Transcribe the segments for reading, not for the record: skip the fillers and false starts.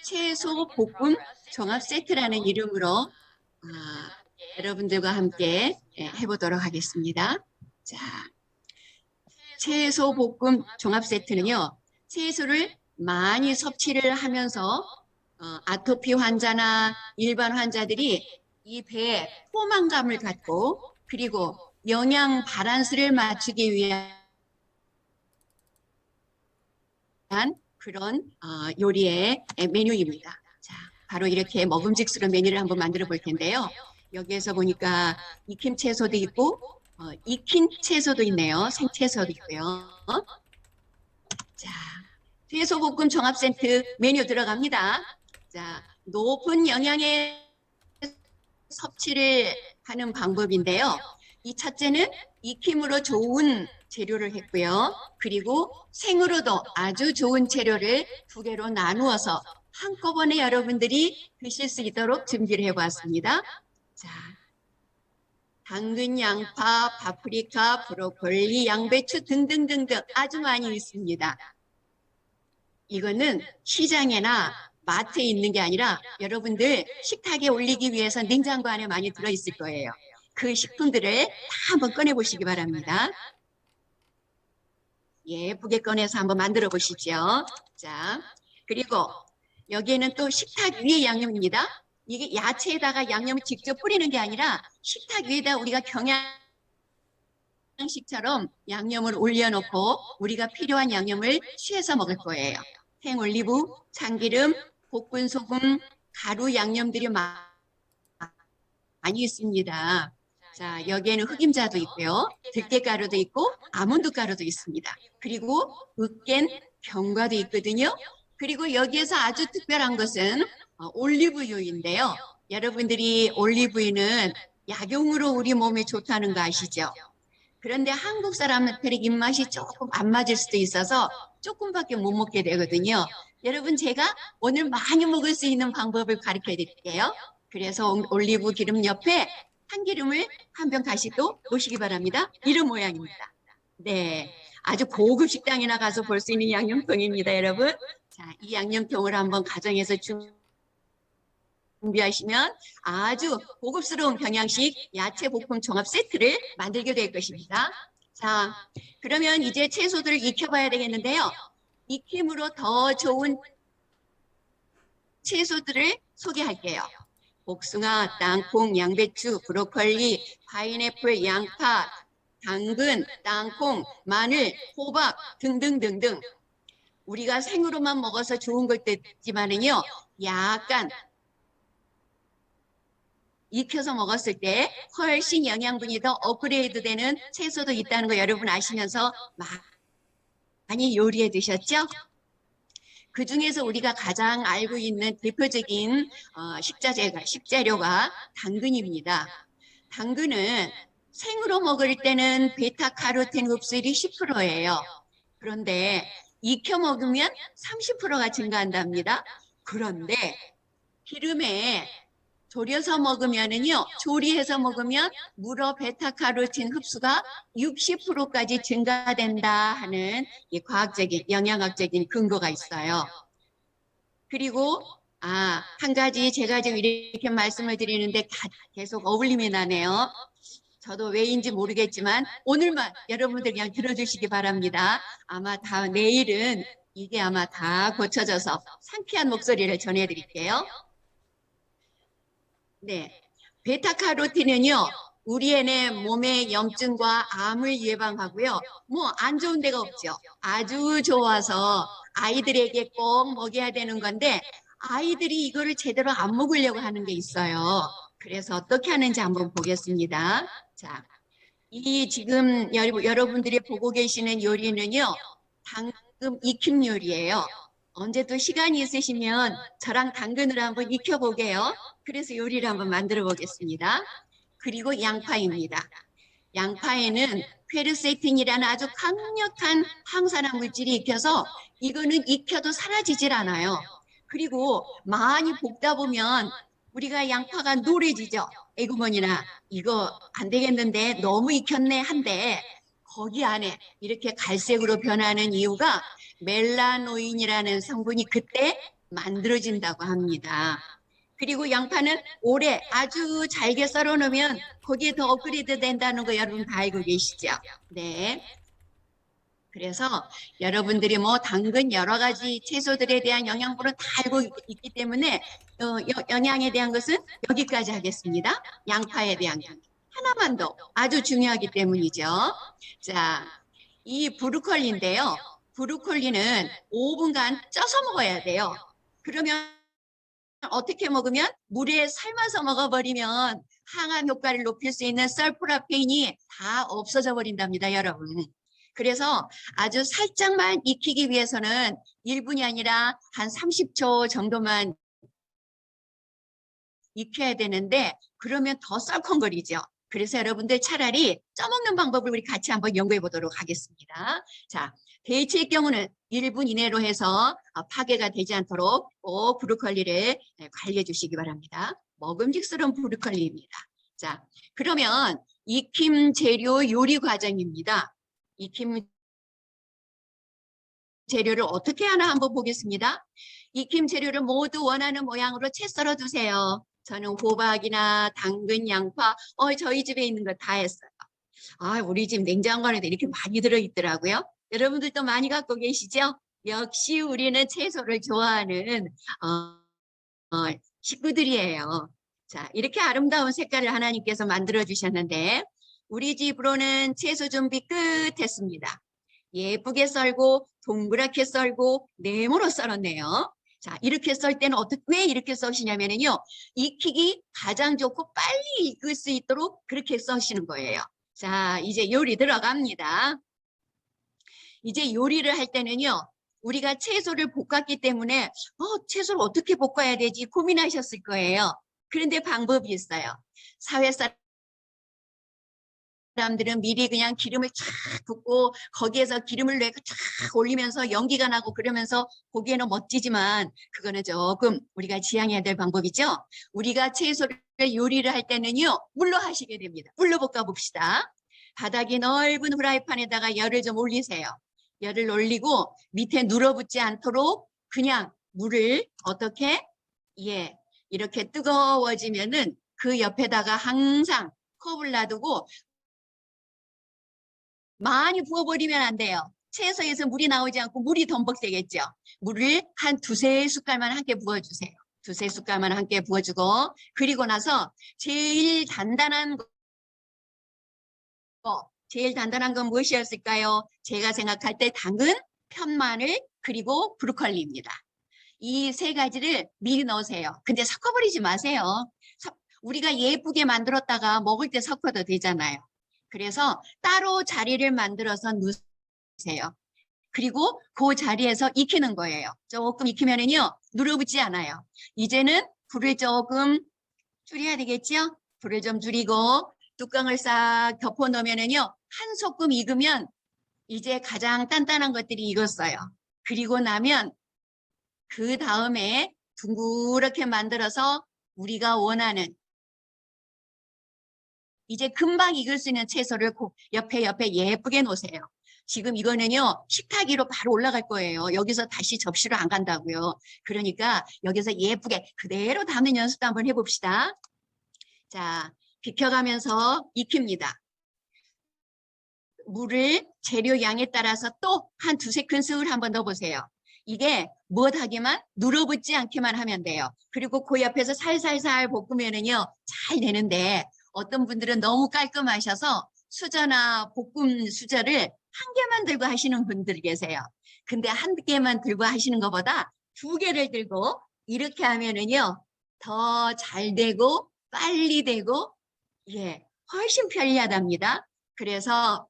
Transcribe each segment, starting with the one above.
채소 볶음 종합 세트라는 이름으로 여러분들과 함께 해보도록 하겠습니다. 자, 채소 볶음 종합 세트는요, 채소를 많이 섭취를 하면서 아토피 환자나 일반 환자들이 이 배에 포만감을 갖고 그리고 영양 밸런스를 맞추기 위한 그런 요리의 메뉴입니다. 자, 바로 이렇게 먹음직스러운 메뉴를 한번 만들어 볼 텐데요. 여기에서 보니까 익힌 채소도 있고 익힌 채소도 있네요. 생채소도 있고요. 자, 채소볶음 종합 세트 메뉴 들어갑니다. 자, 높은 영양의 섭취를 하는 방법인데요. 이 첫째는 익힘으로 좋은 재료를 했고요. 그리고 생으로도 아주 좋은 재료를 두 개로 나누어서 한꺼번에 여러분들이 드실 수 있도록 준비를 해보았습니다. 자, 당근, 양파, 파프리카, 브로콜리, 양배추 등등등등 아주 많이 있습니다. 이거는 시장에나 마트에 있는 게 아니라 여러분들 식탁에 올리기 위해서 냉장고 안에 많이 들어있을 거예요. 그 식품들을 다 한번 꺼내보시기 바랍니다. 예쁘게 꺼내서 한번 만들어 보시죠. 자, 그리고 여기에는 또 식탁 위에 양념입니다. 이게 야채에다가 양념을 직접 뿌리는 게 아니라 식탁 위에다 우리가 경양식처럼 양념을 올려놓고 우리가 필요한 양념을 취해서 먹을 거예요. 생올리브, 참기름, 볶은 소금, 가루 양념들이 많이 있습니다. 자, 여기에는 흑임자도 있고요. 들깨가루도 있고 아몬드 가루도 있습니다. 그리고 으깬 견과도 있거든요. 그리고 여기에서 아주 특별한 것은 올리브유인데요. 여러분들이 올리브유는 약용으로 우리 몸에 좋다는 거 아시죠? 그런데 한국 사람들의 입맛이 조금 안 맞을 수도 있어서 조금밖에 못 먹게 되거든요. 여러분, 제가 오늘 많이 먹을 수 있는 방법을 가르쳐 드릴게요. 그래서 올리브 기름 옆에 참기름을 한 병 다시 또 놓으시기 바랍니다. 이런 모양입니다. 네, 아주 고급 식당이나 가서 볼 수 있는 양념통입니다, 여러분. 자, 이 양념통을 한번 가정에서 준비하시면 아주 고급스러운 경양식 야채 볶음 종합 세트를 만들게 될 것입니다. 자, 그러면 이제 채소들을 익혀봐야 되겠는데요. 익힘으로 더 좋은 채소들을 소개할게요. 복숭아, 땅콩, 양배추, 브로콜리, 파인애플, 양파, 당근, 땅콩, 마늘, 호박 등등등등. 우리가 생으로만 먹어서 좋은 걸 때지만은요, 약간 익혀서 먹었을 때 훨씬 영양분이 더 업그레이드 되는 채소도 있다는 거 여러분 아시면서 많이 요리해 드셨죠? 그 중에서 우리가 가장 알고 있는 대표적인 식재료가 당근입니다. 당근은 생으로 먹을 때는 베타카로틴 흡수율이 10%예요. 그런데 익혀 먹으면 30%가 증가한답니다. 그런데 기름에 졸여서 먹으면은요, 조리해서 먹으면 무려 베타카로틴 흡수가 60%까지 증가된다 하는 이 과학적인, 영양학적인 근거가 있어요. 그리고, 한 가지 제가 지금 이렇게 말씀을 드리는데 계속 어울림이 나네요. 저도 왜인지 모르겠지만 오늘만 여러분들 그냥 들어주시기 바랍니다. 아마 내일은 이게 아마 다 고쳐져서 상쾌한 목소리를 전해드릴게요. 네, 베타카로틴은요, 우리의 몸의 염증과 암을 예방하고요. 뭐 안 좋은 데가 없죠. 아주 좋아서 아이들에게 꼭 먹여야 되는 건데 아이들이 이거를 제대로 안 먹으려고 하는 게 있어요. 그래서 어떻게 하는지 한번 보겠습니다. 자, 이 지금 여러분들이 보고 계시는 요리는요, 당근 익힘 요리예요. 언제 또 시간이 있으시면 저랑 당근을 한번 익혀보게요. 그래서 요리를 한번 만들어 보겠습니다. 그리고 양파입니다. 양파에는 퀘르세틴이라는 아주 강력한 항산화 물질이 익혀서 이거는 익혀도 사라지질 않아요. 그리고 많이 볶다 보면 우리가 양파가 노래지죠. 에구머니나 이거 안 되겠는데 너무 익혔네 한데 거기 안에 이렇게 갈색으로 변하는 이유가 멜라노인이라는 성분이 그때 만들어진다고 합니다. 그리고 양파는 오래 아주 잘게 썰어 놓으면 거기에 더 업그레이드 된다는 거 여러분 다 알고 계시죠? 네. 그래서 여러분들이 뭐 당근 여러 가지 채소들에 대한 영양분은 다 알고 있기 때문에 영양에 대한 것은 여기까지 하겠습니다. 양파에 대한 것. 하나만 더 아주 중요하기 때문이죠. 자, 이 브로콜리인데요. 브로콜리는 5분간 쪄서 먹어야 돼요. 그러면 어떻게 먹으면 물에 삶아서 먹어버리면 항암 효과를 높일 수 있는 설포라페인이 다 없어져 버린답니다, 여러분. 그래서 아주 살짝만 익히기 위해서는 1분이 아니라 한 30초 정도만 익혀야 되는데 그러면 더 썰컹거리죠. 그래서 여러분들 차라리 쪄먹는 방법을 우리 같이 한번 연구해 보도록 하겠습니다. 자, 데이츠의 경우는 1분 이내로 해서 파괴가 되지 않도록 꼭 브로콜리를 관리해 주시기 바랍니다. 먹음직스러운 브로콜리입니다. 자, 그러면 익힘 재료 요리 과정입니다. 익힘 재료를 어떻게 하나 한번 보겠습니다. 익힘 재료를 모두 원하는 모양으로 채 썰어 두세요. 저는 호박이나 당근, 양파, 저희 집에 있는 거 다 했어요. 우리 집 냉장고 안에도 이렇게 많이 들어있더라고요. 여러분들도 많이 갖고 계시죠? 역시 우리는 채소를 좋아하는 식구들이에요. 자, 이렇게 아름다운 색깔을 하나님께서 만들어 주셨는데 우리 집으로는 채소 준비 끝했습니다. 예쁘게 썰고 동그랗게 썰고 네모로 썰었네요. 자, 이렇게 썰 때는 왜 이렇게 써시냐면요. 익히기 가장 좋고 빨리 익을 수 있도록 그렇게 써시는 거예요. 자, 이제 요리 들어갑니다. 이제 요리를 할 때는요. 우리가 채소를 볶았기 때문에 채소를 어떻게 볶아야 되지 고민하셨을 거예요. 그런데 방법이 있어요. 사회 사람들은 미리 그냥 기름을 쫙 붓고 거기에서 기름을 내고 쫙 올리면서 연기가 나고 그러면서 보기에는 멋지지만 그거는 조금 우리가 지양해야 될 방법이죠. 우리가 채소를 요리를 할 때는요. 물로 하시게 됩니다. 물로 볶아 봅시다. 바닥이 넓은 후라이팬에다가 열을 좀 올리세요. 열을 올리고 밑에 눌어붙지 않도록 그냥 물을 어떻게 이렇게 뜨거워지면은 그 옆에다가 항상 컵을 놔두고 많이 부어버리면 안 돼요. 채소에서 물이 나오지 않고 물이 덤벅되겠죠. 물을 한 두세 숟갈만 함께 부어주세요. 두세 숟갈만 함께 부어주고 그리고 나서 제일 단단한 건 무엇이었을까요? 제가 생각할 때 당근, 편마늘, 그리고 브로콜리입니다. 이 세 가지를 미리 넣으세요. 근데 섞어버리지 마세요. 우리가 예쁘게 만들었다가 먹을 때 섞어도 되잖아요. 그래서 따로 자리를 만들어서 넣으세요. 그리고 그 자리에서 익히는 거예요. 조금 익히면은요, 눌어붙지 않아요. 이제는 불을 조금 줄여야 되겠죠? 불을 좀 줄이고 뚜껑을 싹 덮어 놓으면은요, 한 소끔 익으면 이제 가장 단단한 것들이 익었어요. 그리고 나면 그 다음에 둥그렇게 만들어서 우리가 원하는 이제 금방 익을 수 있는 채소를 옆에 예쁘게 놓으세요. 지금 이거는요. 식탁 위로 바로 올라갈 거예요. 여기서 다시 접시로 안 간다고요. 그러니까 여기서 예쁘게 그대로 담는 연습도 한번 해봅시다. 자, 비켜가면서 익힙니다. 물을 재료 양에 따라서 또 한 두세 큰술 한번 넣어보세요. 이게 무엇하기만 눌어붙지 않기만 하면 돼요. 그리고 그 옆에서 살살살 볶으면은요. 잘 되는데 어떤 분들은 너무 깔끔하셔서 수저나 볶음 수저를 한 개만 들고 하시는 분들 계세요. 근데 한 개만 들고 하시는 것보다 두 개를 들고 이렇게 하면은요. 더 잘 되고 빨리 되고 훨씬 편리하답니다. 그래서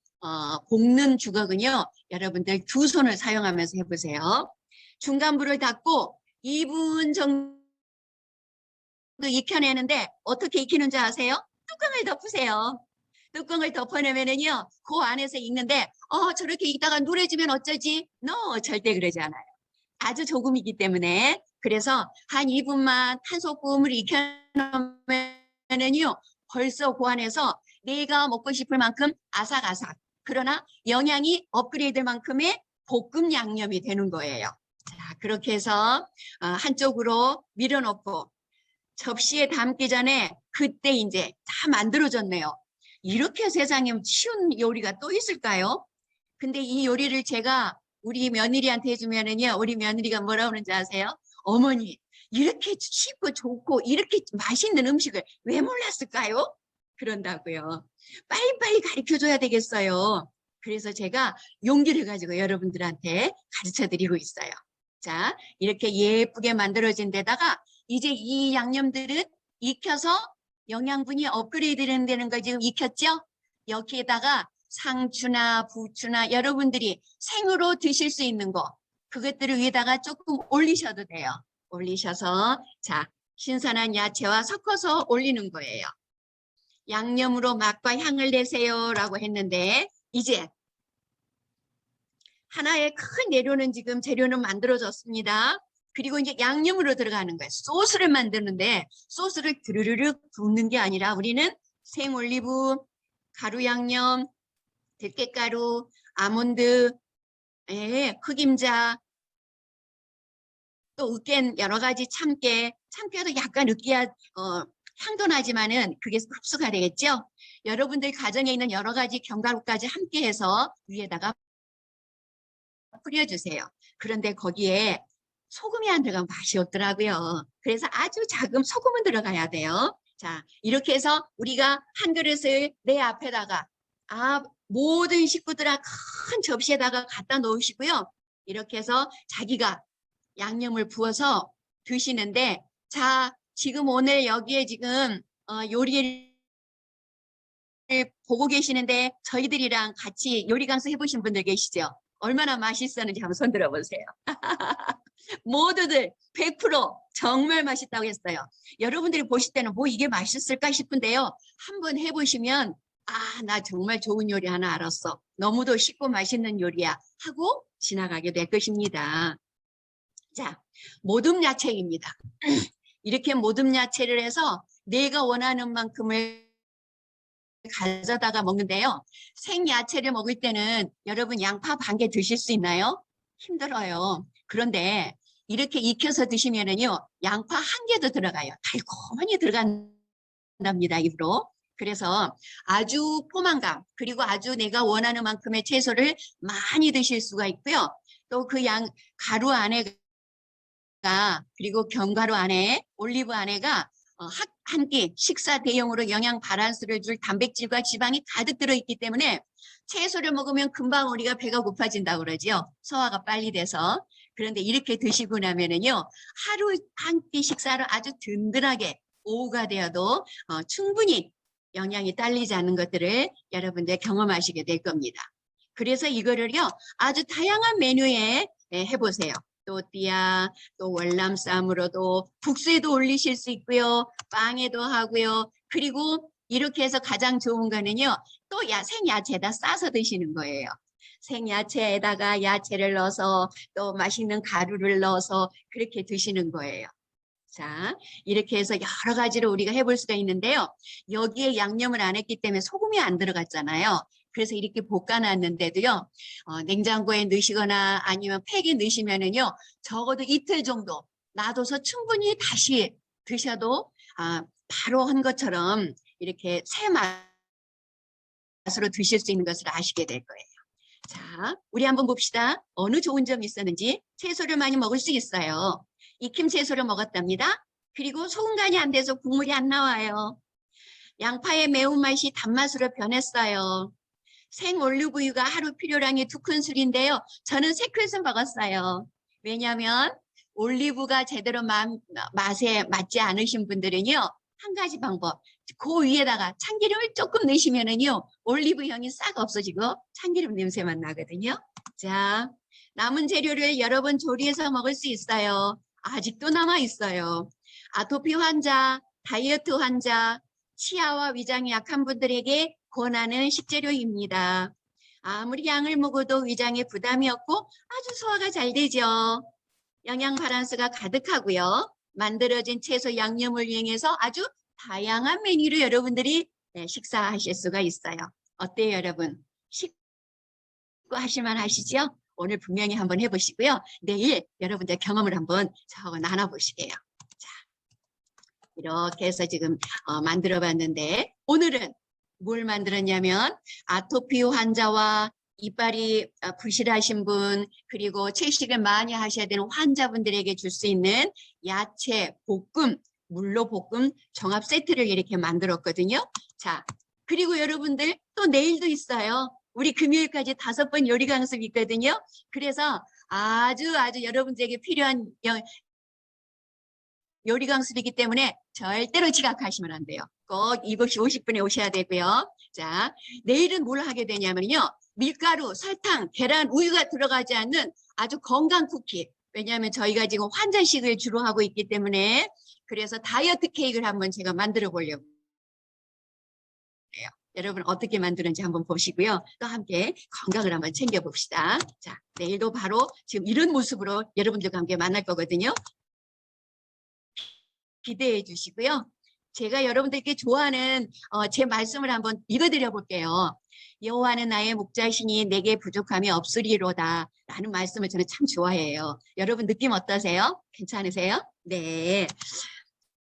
볶는 주걱은요. 여러분들 두 손을 사용하면서 해보세요. 중간 불을 닫고 2분 정도 익혀내는데 어떻게 익히는 줄 아세요? 뚜껑을 덮으세요. 뚜껑을 덮어내면은요. 그 안에서 익는데 저렇게 익다가 누래지면 어쩌지? No, 절대 그러지 않아요. 아주 조금이기 때문에 그래서 한 2분만 한 소금을 익혀놓으면은요. 벌써 그 안에서 내가 먹고 싶을 만큼 아삭아삭 그러나 영양이 업그레이드 만큼의 볶음 양념이 되는 거예요. 자, 자, 그렇게 해서 한쪽으로 밀어놓고 접시에 담기 전에 그때 이제 다 만들어졌네요. 이렇게 세상에 쉬운 요리가 또 있을까요? 근데 이 요리를 제가 우리 며느리한테 해주면은요, 우리 며느리가 뭐라 그러는지 아세요? 어머니, 이렇게 쉽고 좋고 이렇게 맛있는 음식을 왜 몰랐을까요? 그런다고요. 빨리빨리 가르쳐 줘야 되겠어요. 그래서 제가 용기를 가지고 여러분들한테 가르쳐 드리고 있어요. 자, 이렇게 예쁘게 만들어진 데다가 이제 이 양념들은 익혀서 영양분이 업그레이드 되는 거 지금 익혔죠? 여기에다가 상추나 부추나 여러분들이 생으로 드실 수 있는 거 그것들을 위에다가 조금 올리셔도 돼요. 올리셔서 자, 신선한 야채와 섞어서 올리는 거예요. 양념으로 맛과 향을 내세요 라고 했는데 이제 하나의 큰 재료는 만들어졌습니다. 그리고 이제 양념으로 들어가는 거예요. 소스를 만드는데 소스를 드르르륵 붓는 게 아니라 우리는 생올리브, 가루 양념, 들깨가루, 아몬드, 흑임자, 또 으깬 여러 가지 참깨도 약간 으깨야 향도 나지만은 그게 흡수가 되겠죠. 여러분들 가정에 있는 여러 가지 견과류까지 함께해서 위에다가 뿌려주세요. 그런데 거기에 소금이 안 들어가면 맛이 없더라고요. 그래서 아주 작은 소금은 들어가야 돼요. 자, 이렇게 해서 우리가 한 그릇을 내 앞에다가 모든 식구들아 큰 접시에다가 갖다 놓으시고요. 이렇게 해서 자기가 양념을 부어서 드시는데 자, 지금 오늘 여기에 지금 요리를 보고 계시는데 저희들이랑 같이 요리 강습 해보신 분들 계시죠? 얼마나 맛있었는지 한번 손 들어보세요. 모두들 100% 정말 맛있다고 했어요. 여러분들이 보실 때는 뭐 이게 맛있을까 싶은데요. 한번 해보시면 나 정말 좋은 요리 하나 알았어. 너무도 쉽고 맛있는 요리야 하고 지나가게 될 것입니다. 자, 모듬 야채입니다. 이렇게 모듬 야채를 해서 내가 원하는 만큼을 가져다가 먹는데요. 생야채를 먹을 때는 여러분 양파 반 개 드실 수 있나요? 힘들어요. 그런데 이렇게 익혀서 드시면은요, 양파 한 개도 들어가요. 달콤하니 들어간답니다, 입으로. 그래서 아주 포만감, 그리고 아주 내가 원하는 만큼의 채소를 많이 드실 수가 있고요. 또 그 가루 안에가, 그리고 견과류 안에, 올리브 안에가 한 끼 식사 대용으로 영양 바란스를 줄 단백질과 지방이 가득 들어있기 때문에 채소를 먹으면 금방 우리가 배가 고파진다고 그러죠. 소화가 빨리 돼서. 그런데 이렇게 드시고 나면은요, 하루 한 끼 식사를 아주 든든하게 오후가 되어도 충분히 영양이 딸리지 않는 것들을 여러분들 경험하시게 될 겁니다. 그래서 이거를요, 아주 다양한 메뉴에 해보세요. 또띠아, 또 월남쌈으로도 국수에도 올리실 수 있고요. 빵에도 하고요. 그리고 이렇게 해서 가장 좋은 거는요. 또 생야채에다 싸서 드시는 거예요. 생야채에다가 야채를 넣어서 또 맛있는 가루를 넣어서 그렇게 드시는 거예요. 자, 이렇게 해서 여러 가지로 우리가 해볼 수가 있는데요. 여기에 양념을 안 했기 때문에 소금이 안 들어갔잖아요. 그래서 이렇게 볶아놨는데도요. 냉장고에 넣으시거나 아니면 팩에 넣으시면은요. 적어도 이틀 정도 놔둬서 충분히 다시 드셔도 바로 한 것처럼 이렇게 새 맛으로 드실 수 있는 것을 아시게 될 거예요. 자, 우리 한번 봅시다. 어느 좋은 점이 있었는지. 채소를 많이 먹을 수 있어요. 익힘 채소를 먹었답니다. 그리고 소금 간이 안 돼서 국물이 안 나와요. 양파의 매운맛이 단맛으로 변했어요. 생 올리브유가 하루 필요량이 2큰술인데요. 저는 3큰술 먹었어요. 왜냐하면 올리브가 제대로 맛에 맞지 않으신 분들은요. 한 가지 방법. 그 위에다가 참기름을 조금 넣으시면은요. 올리브 향이 싹 없어지고 참기름 냄새만 나거든요. 자, 남은 재료를 여러 번 조리해서 먹을 수 있어요. 아직도 남아 있어요. 아토피 환자, 다이어트 환자, 치아와 위장이 약한 분들에게 권하는 식재료입니다. 아무리 양을 먹어도 위장에 부담이 없고 아주 소화가 잘 되죠. 영양 바란스가 가득하고요. 만들어진 채소 양념을 이용해서 아주 다양한 메뉴로 여러분들이 식사하실 수가 있어요. 어때요, 여러분? 쉽고 하실만 하시죠? 오늘 분명히 한번 해보시고요. 내일 여러분들 경험을 한번 나눠보시게요. 자, 이렇게 해서 지금 만들어 봤는데 오늘은 뭘 만들었냐면 아토피 환자와 이빨이 부실하신 분 그리고 채식을 많이 하셔야 되는 환자분들에게 줄 수 있는 야채 볶음, 물로 볶음 종합 세트를 이렇게 만들었거든요. 자, 그리고 여러분들 또 내일도 있어요. 우리 금요일까지 5번 요리 강습이 있거든요. 그래서 아주 여러분들에게 필요한 요리 강습이기 때문에 절대로 지각하시면 안 돼요. 꼭 7시 50분에 오셔야 되고요. 자, 내일은 뭘 하게 되냐면요. 밀가루, 설탕, 계란, 우유가 들어가지 않는 아주 건강 쿠키. 왜냐하면 저희가 지금 환자식을 주로 하고 있기 때문에 그래서 다이어트 케이크를 한번 제가 만들어 보려고 해요. 여러분 어떻게 만드는지 한번 보시고요. 또 함께 건강을 한번 챙겨봅시다. 자, 내일도 바로 지금 이런 모습으로 여러분들과 함께 만날 거거든요. 기대해 주시고요. 제가 여러분들께 좋아하는 제 말씀을 한번 읽어드려 볼게요. 여호와는 나의 목자시니 내게 부족함이 없으리로다 라는 말씀을 저는 참 좋아해요. 여러분 느낌 어떠세요? 괜찮으세요? 네.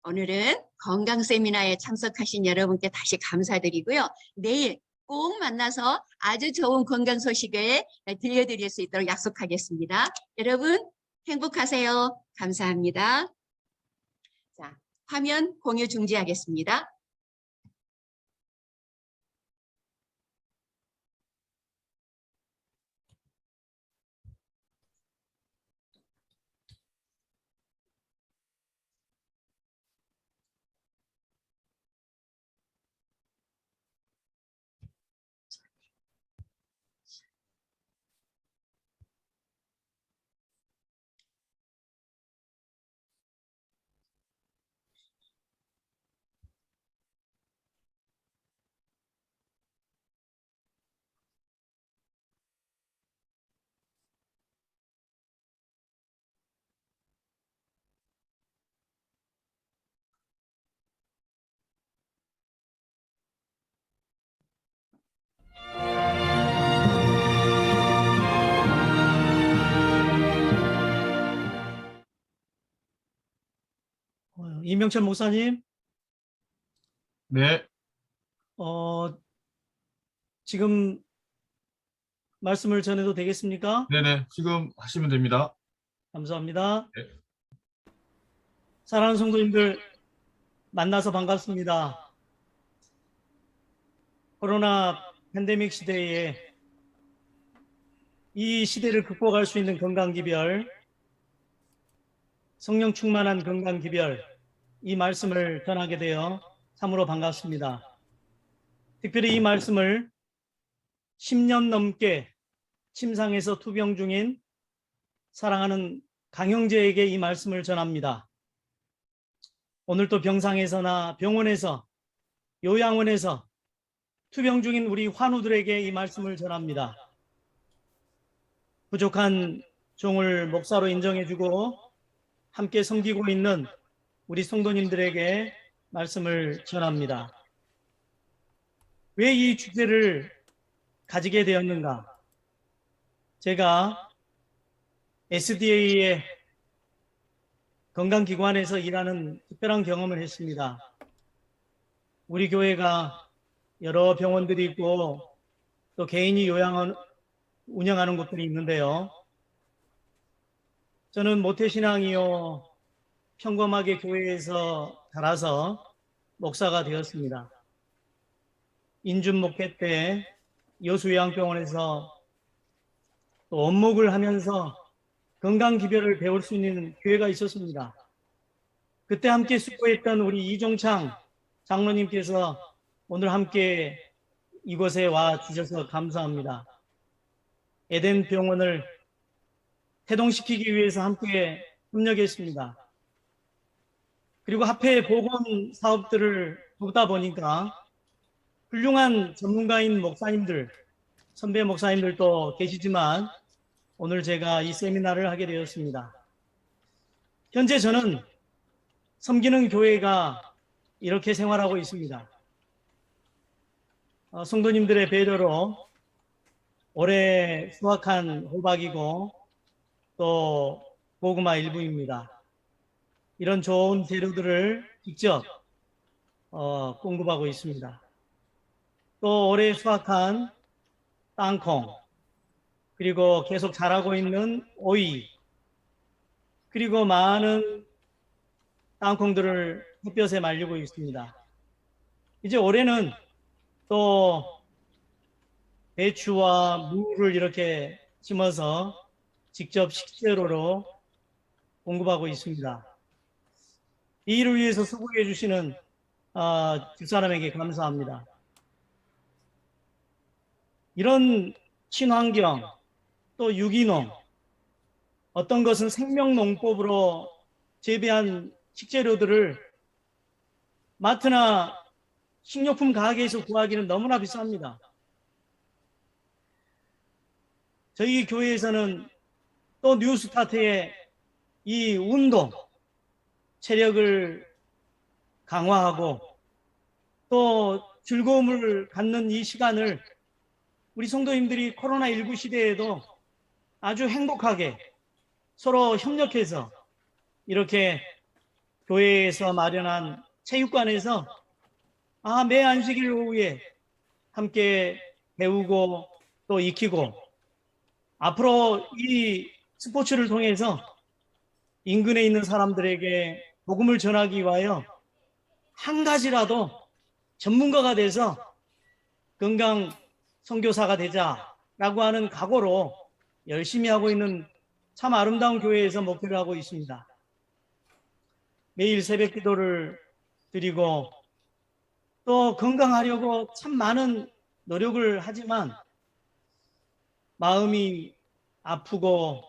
오늘은 건강 세미나에 참석하신 여러분께 다시 감사드리고요. 내일 꼭 만나서 아주 좋은 건강 소식을 들려드릴 수 있도록 약속하겠습니다. 여러분 행복하세요. 감사합니다. 자, 화면 공유 중지하겠습니다. 임명철 목사님, 네, 지금 말씀을 전해도 되겠습니까? 네네. 지금 하시면 됩니다. 감사합니다. 네. 사랑하는 성도님들, 만나서 반갑습니다. 코로나 팬데믹 시대에 이 시대를 극복할 수 있는 건강기별, 성령 충만한 건강기별, 이 말씀을 전하게 되어 참으로 반갑습니다. 특별히 이 말씀을 10년 넘게 침상에서 투병 중인 사랑하는 강형제에게 이 말씀을 전합니다. 오늘 또 병상에서나 병원에서 요양원에서 투병 중인 우리 환우들에게 이 말씀을 전합니다. 부족한 종을 목사로 인정해주고 함께 섬기고 있는 우리 성도님들에게 말씀을 전합니다. 왜 이 주제를 가지게 되었는가? 제가 SDA의 건강기관에서 일하는 특별한 경험을 했습니다. 우리 교회가 여러 병원들이 있고 또 개인이 요양원 운영하는 곳들이 있는데요. 저는 모태신앙이요 평범하게 교회에서 자라서 목사가 되었습니다. 인준 목회 때 여수요양병원에서 또 원목을 하면서 건강기별을 배울 수 있는 기회가 있었습니다. 그때 함께 수고했던 우리 이종창 장로님께서 오늘 함께 이곳에 와 주셔서 감사합니다. 에덴 병원을 태동시키기 위해서 함께 협력했습니다. 그리고 합해 보건 사업들을 돕다 보니까 훌륭한 전문가인 목사님들, 선배 목사님들도 계시지만 오늘 제가 이 세미나를 하게 되었습니다. 현재 저는 섬기는 교회가 이렇게 생활하고 있습니다. 성도님들의 배려로 올해 수확한 호박이고 또 고구마 일부입니다. 이런 좋은 재료들을 직접 공급하고 있습니다. 또 올해 수확한 땅콩, 그리고 계속 자라고 있는 오이, 그리고 많은 땅콩들을 햇볕에 말리고 있습니다. 이제 올해는 또 배추와 무를 이렇게 심어서 직접 식재료로 공급하고 있습니다. 이 일을 위해서 수고해 주시는 집사람에게 감사합니다. 이런 친환경, 또 유기농, 어떤 것은 생명농법으로 재배한 식재료들을 마트나 식료품 가게에서 구하기는 너무나 비쌉니다. 저희 교회에서는 또 뉴스타트의 이 운동, 체력을 강화하고 또 즐거움을 갖는 이 시간을 우리 성도님들이 코로나19 시대에도 아주 행복하게 서로 협력해서 이렇게 교회에서 마련한 체육관에서 매 안식일 오후에 함께 배우고 또 익히고 앞으로 이 스포츠를 통해서 인근에 있는 사람들에게 복음을 전하기 위하여 한 가지라도 전문가가 돼서 건강 선교사가 되자라고 하는 각오로 열심히 하고 있는 참 아름다운 교회에서 목회를 하고 있습니다. 매일 새벽 기도를 드리고 또 건강하려고 참 많은 노력을 하지만 마음이 아프고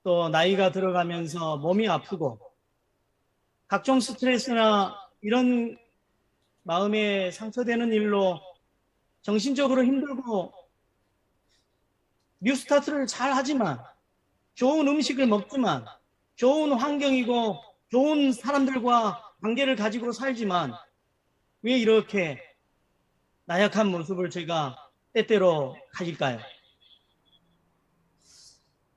또 나이가 들어가면서 몸이 아프고 각종 스트레스나 이런 마음에 상처되는 일로 정신적으로 힘들고 뉴스타트를 잘 하지만 좋은 음식을 먹지만 좋은 환경이고 좋은 사람들과 관계를 가지고 살지만 왜 이렇게 나약한 모습을 제가 때때로 가질까요?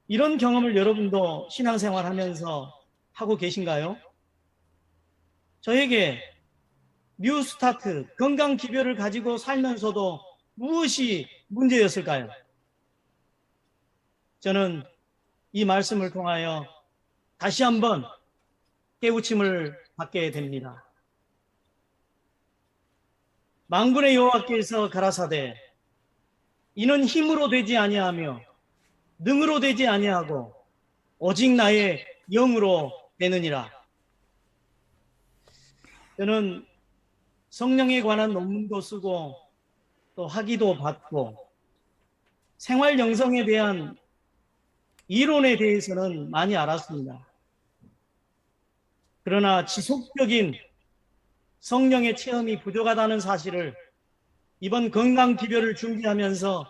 이런 경험을 여러분도 신앙생활 하면서 하고 계신가요? 저에게 뉴스타트, 건강기별을 가지고 살면서도 무엇이 문제였을까요? 저는 이 말씀을 통하여 다시 한번 깨우침을 받게 됩니다. 만군의 여호와께서 가라사대 이는 힘으로 되지 아니하며 능으로 되지 아니하고 오직 나의 영으로 되느니라. 저는 성령에 관한 논문도 쓰고 또 학위도 받고 생활 영성에 대한 이론에 대해서는 많이 알았습니다. 그러나 지속적인 성령의 체험이 부족하다는 사실을 이번 건강기별을 준비하면서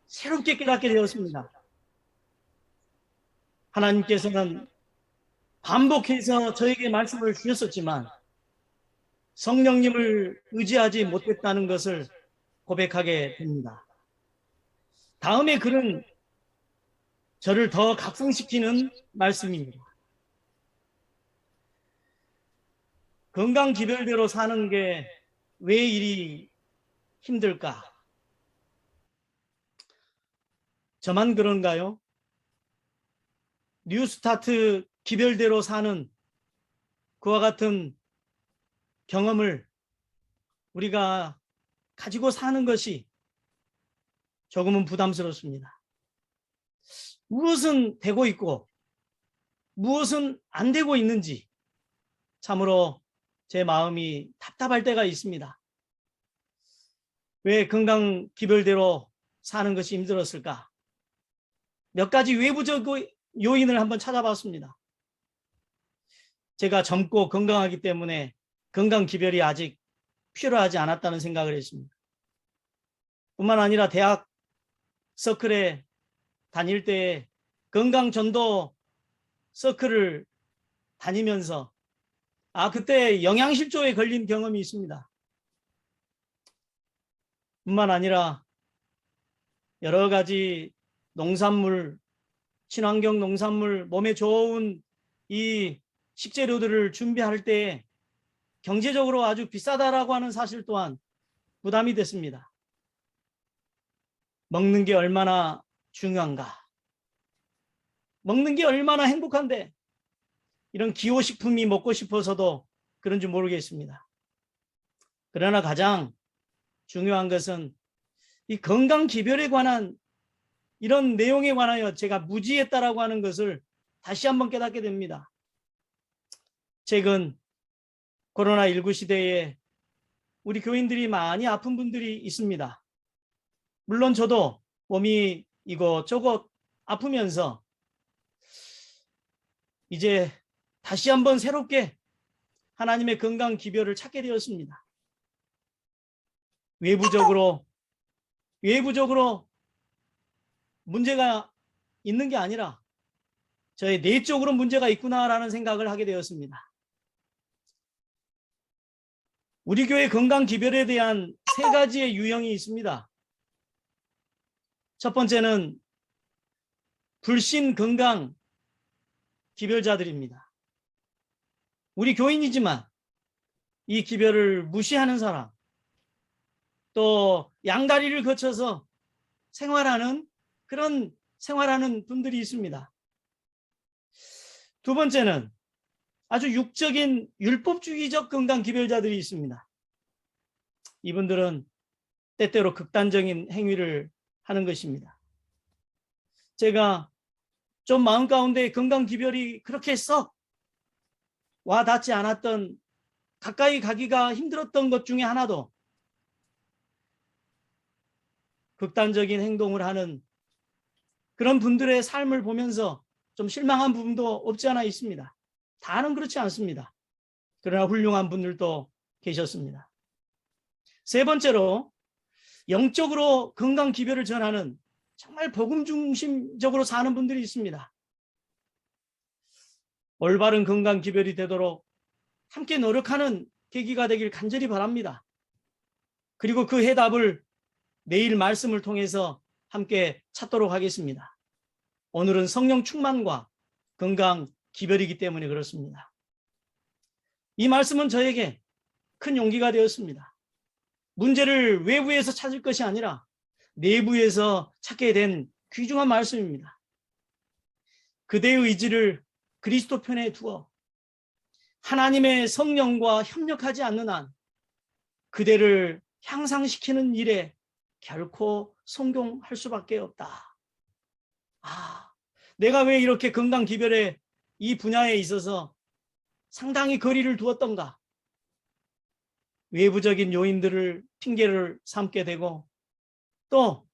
새롭게 깨닫게 되었습니다. 하나님께서는 반복해서 저에게 말씀을 주셨었지만 성령님을 의지하지 못했다는 것을 고백하게 됩니다. 다음에 글은 저를 더 각성시키는 말씀입니다. 건강기별대로 사는 게 왜 이리 힘들까? 저만 그런가요? 뉴스타트 기별대로 사는 그와 같은 경험을 우리가 가지고 사는 것이 조금은 부담스럽습니다. 무엇은 되고 있고 무엇은 안 되고 있는지 참으로 제 마음이 답답할 때가 있습니다. 왜 건강 기별대로 사는 것이 힘들었을까? 몇 가지 외부적 요인을 한번 찾아봤습니다. 제가 젊고 건강하기 때문에 건강 기별이 아직 필요하지 않았다는 생각을 했습니다. 뿐만 아니라 대학 서클에 다닐 때 건강 전도 서클을 다니면서 그때 영양실조에 걸린 경험이 있습니다. 뿐만 아니라 여러 가지 농산물, 친환경 농산물, 몸에 좋은 이 식재료들을 준비할 때 경제적으로 아주 비싸다라고 하는 사실 또한 부담이 됐습니다. 먹는 게 얼마나 중요한가? 먹는 게 얼마나 행복한데 이런 기호식품이 먹고 싶어서도 그런지 모르겠습니다. 그러나 가장 중요한 것은 이 건강 기별에 관한 이런 내용에 관하여 제가 무지했다라고 하는 것을 다시 한번 깨닫게 됩니다. 최근 코로나19 시대에 우리 교인들이 많이 아픈 분들이 있습니다. 물론 저도 몸이 이것저것 아프면서 이제 다시 한번 새롭게 하나님의 건강 기별을 찾게 되었습니다. 외부적으로 문제가 있는 게 아니라 저의 내적으로 문제가 있구나라는 생각을 하게 되었습니다. 우리 교회 건강 기별에 대한 3가지의 유형이 있습니다. 첫 번째는 불신 건강 기별자들입니다. 우리 교인이지만 이 기별을 무시하는 사람, 또 양다리를 거쳐서 생활하는 분들이 있습니다. 두 번째는 아주 육적인 율법주의적 건강 기별자들이 있습니다. 이분들은 때때로 극단적인 행위를 하는 것입니다. 제가 좀 마음 가운데 건강 기별이 그렇게 썩 와 닿지 않았던, 가까이 가기가 힘들었던 것 중에 하나도 극단적인 행동을 하는 그런 분들의 삶을 보면서 좀 실망한 부분도 없지 않아 있습니다. 다는 그렇지 않습니다. 그러나 훌륭한 분들도 계셨습니다. 세 번째로 영적으로 건강 기별을 전하는 정말 복음 중심적으로 사는 분들이 있습니다. 올바른 건강 기별이 되도록 함께 노력하는 계기가 되길 간절히 바랍니다. 그리고 그 해답을 내일 말씀을 통해서 함께 찾도록 하겠습니다. 오늘은 성령 충만과 건강 기별이기 때문에 그렇습니다. 이 말씀은 저에게 큰 용기가 되었습니다. 문제를 외부에서 찾을 것이 아니라 내부에서 찾게 된 귀중한 말씀입니다. 그대의 의지를 그리스도 편에 두어 하나님의 성령과 협력하지 않는 한 그대를 향상시키는 일에 결코 성공할 수밖에 없다. 내가 왜 이렇게 건강 기별의 이 분야에 있어서 상당히 거리를 두었던가? 외부적인 요인들을 핑계를 삼게 되고 또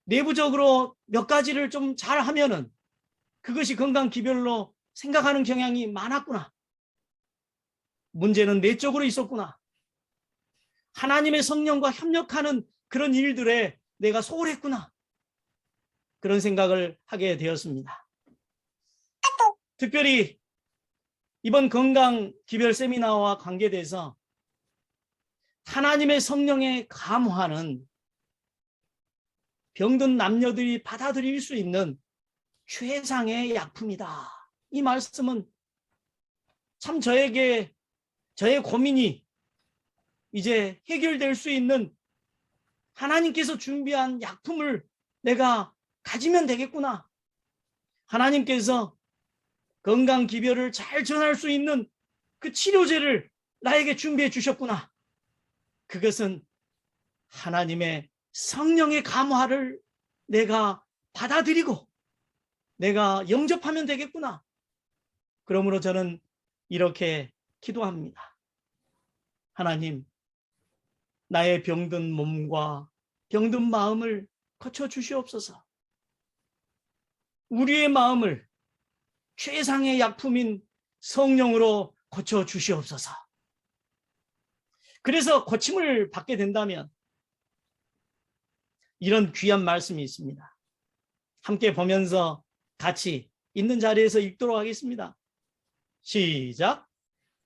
내부적으로 몇 가지를 좀 잘하면은 그것이 건강 기별로 생각하는 경향이 많았구나. 문제는 내적으로 있었구나. 하나님의 성령과 협력하는 그런 일들에 내가 소홀했구나. 그런 생각을 하게 되었습니다. 특별히 이번 건강 기별 세미나와 관계돼서 하나님의 성령의 감화는 병든 남녀들이 받아들일 수 있는 최상의 약품이다. 이 말씀은 참 저의 고민이 이제 해결될 수 있는 하나님께서 준비한 약품을 내가 가지면 되겠구나. 하나님께서 건강 기별을 잘 전할 수 있는 그 치료제를 나에게 준비해 주셨구나. 그것은 하나님의 성령의 감화를 내가 받아들이고 내가 영접하면 되겠구나. 그러므로 저는 이렇게 기도합니다. 하나님, 나의 병든 몸과 병든 마음을 고쳐주시옵소서. 우리의 마음을 최상의 약품인 성령으로 고쳐주시옵소서. 그래서 고침을 받게 된다면 이런 귀한 말씀이 있습니다. 함께 보면서 같이 있는 자리에서 읽도록 하겠습니다. 시작.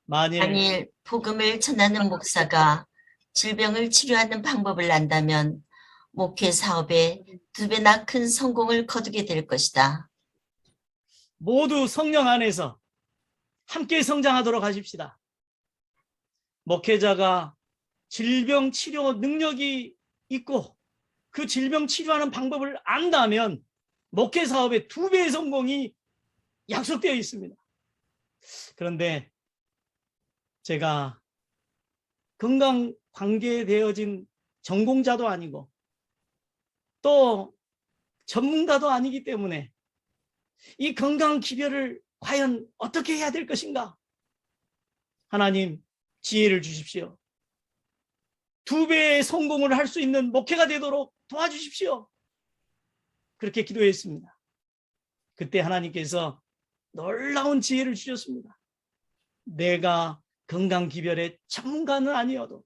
만일 복음을 전하는 목사가 질병을 치료하는 방법을 안다면 목회 사업에 2배나 큰 성공을 거두게 될 것이다. 모두 성령 안에서 함께 성장하도록 하십시다. 목회자가 질병 치료 능력이 있고 그 질병 치료하는 방법을 안다면 목회 사업의 2배의 성공이 약속되어 있습니다. 그런데 제가 건강 관계되어진 전공자도 아니고 또 전문가도 아니기 때문에 이 건강 기별을 과연 어떻게 해야 될 것인가? 하나님 지혜를 주십시오. 2배의 성공을 할 수 있는 목회가 되도록 도와주십시오. 그렇게 기도했습니다. 그때 하나님께서 놀라운 지혜를 주셨습니다. 내가 건강 기별의 전문가는 아니어도,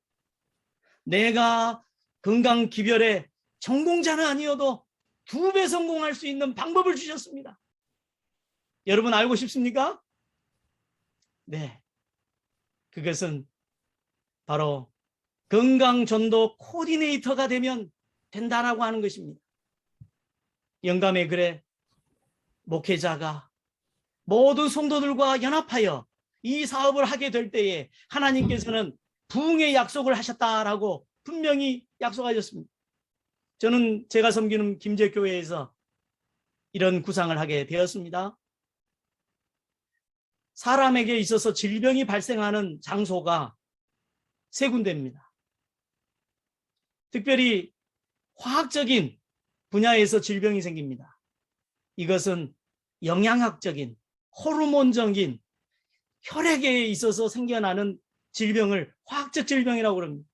내가 건강 기별의 전공자는 아니어도 2배 성공할 수 있는 방법을 주셨습니다. 여러분 알고 싶습니까? 네. 그것은 바로 건강전도 코디네이터가 되면 된다라고 하는 것입니다. 영감의 글에 목회자가 모든 성도들과 연합하여 이 사업을 하게 될 때에 하나님께서는 부흥의 약속을 하셨다라고 분명히 약속하셨습니다. 저는 제가 섬기는 김제교회에서 이런 구상을 하게 되었습니다. 사람에게 있어서 질병이 발생하는 장소가 3군데입니다. 특별히 화학적인 분야에서 질병이 생깁니다. 이것은 영양학적인, 호르몬적인 혈액에 있어서 생겨나는 질병을 화학적 질병이라고 합니다.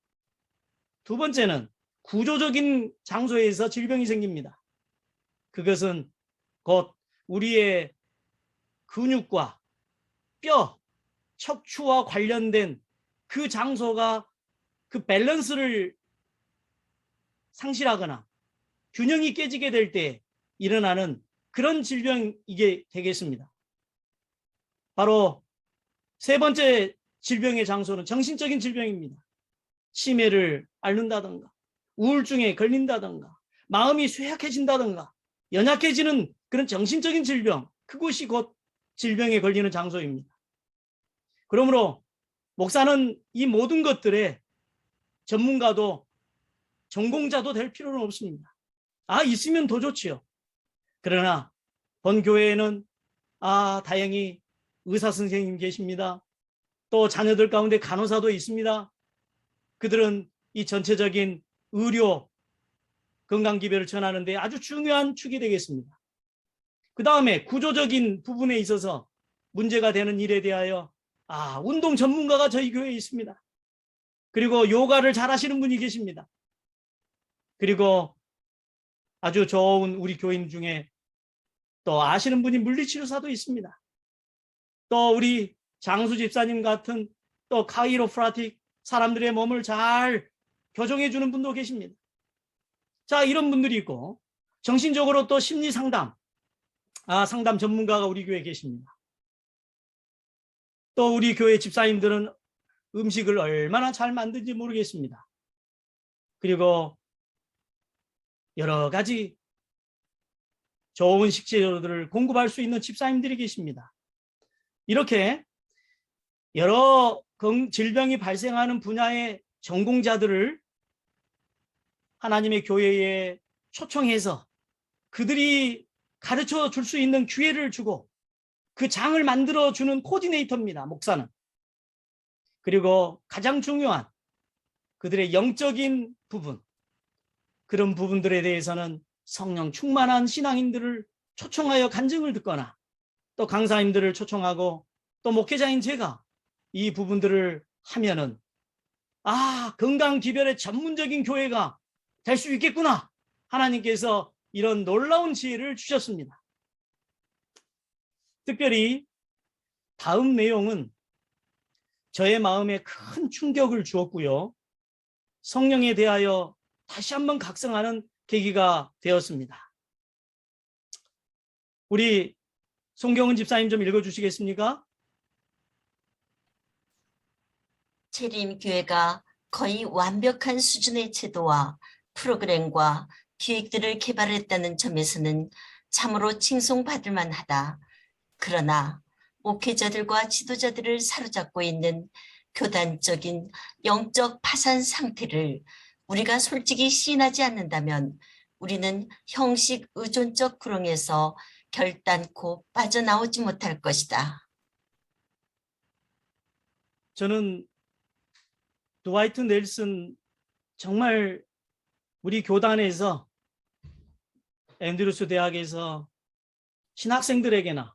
2번째는 구조적인 장소에서 질병이 생깁니다. 그것은 곧 우리의 근육과 뼈, 척추와 관련된 그 장소가 그 밸런스를 상실하거나 균형이 깨지게 될 때 일어나는 그런 질병이게 되겠습니다. 바로 3번째 질병의 장소는 정신적인 질병입니다. 치매를 앓는다든가 우울증에 걸린다든가 마음이 쇠약해진다든가 연약해지는 그런 정신적인 질병, 그것이 곧 질병에 걸리는 장소입니다. 그러므로 목사는 이 모든 것들에 전문가도 전공자도 될 필요는 없습니다. 있으면 더 좋지요. 그러나 본교회에는 다행히 의사 선생님 계십니다. 또 자녀들 가운데 간호사도 있습니다. 그들은 이 전체적인 의료 건강기별을 전하는 데 아주 중요한 축이 되겠습니다. 그 다음에 구조적인 부분에 있어서 문제가 되는 일에 대하여 운동 전문가가 저희 교회에 있습니다. 그리고 요가를 잘 하시는 분이 계십니다. 그리고 아주 좋은 우리 교인 중에 또 아시는 분이 물리치료사도 있습니다. 또 우리 장수 집사님 같은 또 카이로프라틱 사람들의 몸을 잘 교정해 주는 분도 계십니다. 자, 이런 분들이 있고 정신적으로 또 심리 상담, 상담 전문가가 우리 교회에 계십니다. 또 우리 교회 집사님들은 음식을 얼마나 잘 만든지 모르겠습니다. 그리고 여러 가지 좋은 식재료들을 공급할 수 있는 집사님들이 계십니다. 이렇게 여러 질병이 발생하는 분야의 전공자들을 하나님의 교회에 초청해서 그들이 가르쳐 줄 수 있는 기회를 주고 그 장을 만들어주는 코디네이터입니다. 목사는. 그리고 가장 중요한 그들의 영적인 부분, 그런 부분들에 대해서는 성령 충만한 신앙인들을 초청하여 간증을 듣거나 또 강사님들을 초청하고 또 목회자인 제가 이 부분들을 하면은 건강기별의 전문적인 교회가 될 수 있겠구나. 하나님께서 이런 놀라운 지혜를 주셨습니다. 특별히 다음 내용은 저의 마음에 큰 충격을 주었고요. 성령에 대하여 다시 한번 각성하는 계기가 되었습니다. 우리 송경은 집사님 좀 읽어주시겠습니까? 재림교회가 거의 완벽한 수준의 제도와 프로그램과 기획들을 개발했다는 점에서는 참으로 칭송받을 만하다. 그러나 목회자들과 지도자들을 사로잡고 있는 교단적인 영적 파산 상태를 우리가 솔직히 시인하지 않는다면 우리는 형식 의존적 구렁에서 결단코 빠져나오지 못할 것이다. 저는 드와이트 넬슨 정말 우리 교단에서 앤드루스 대학에서 신학생들에게나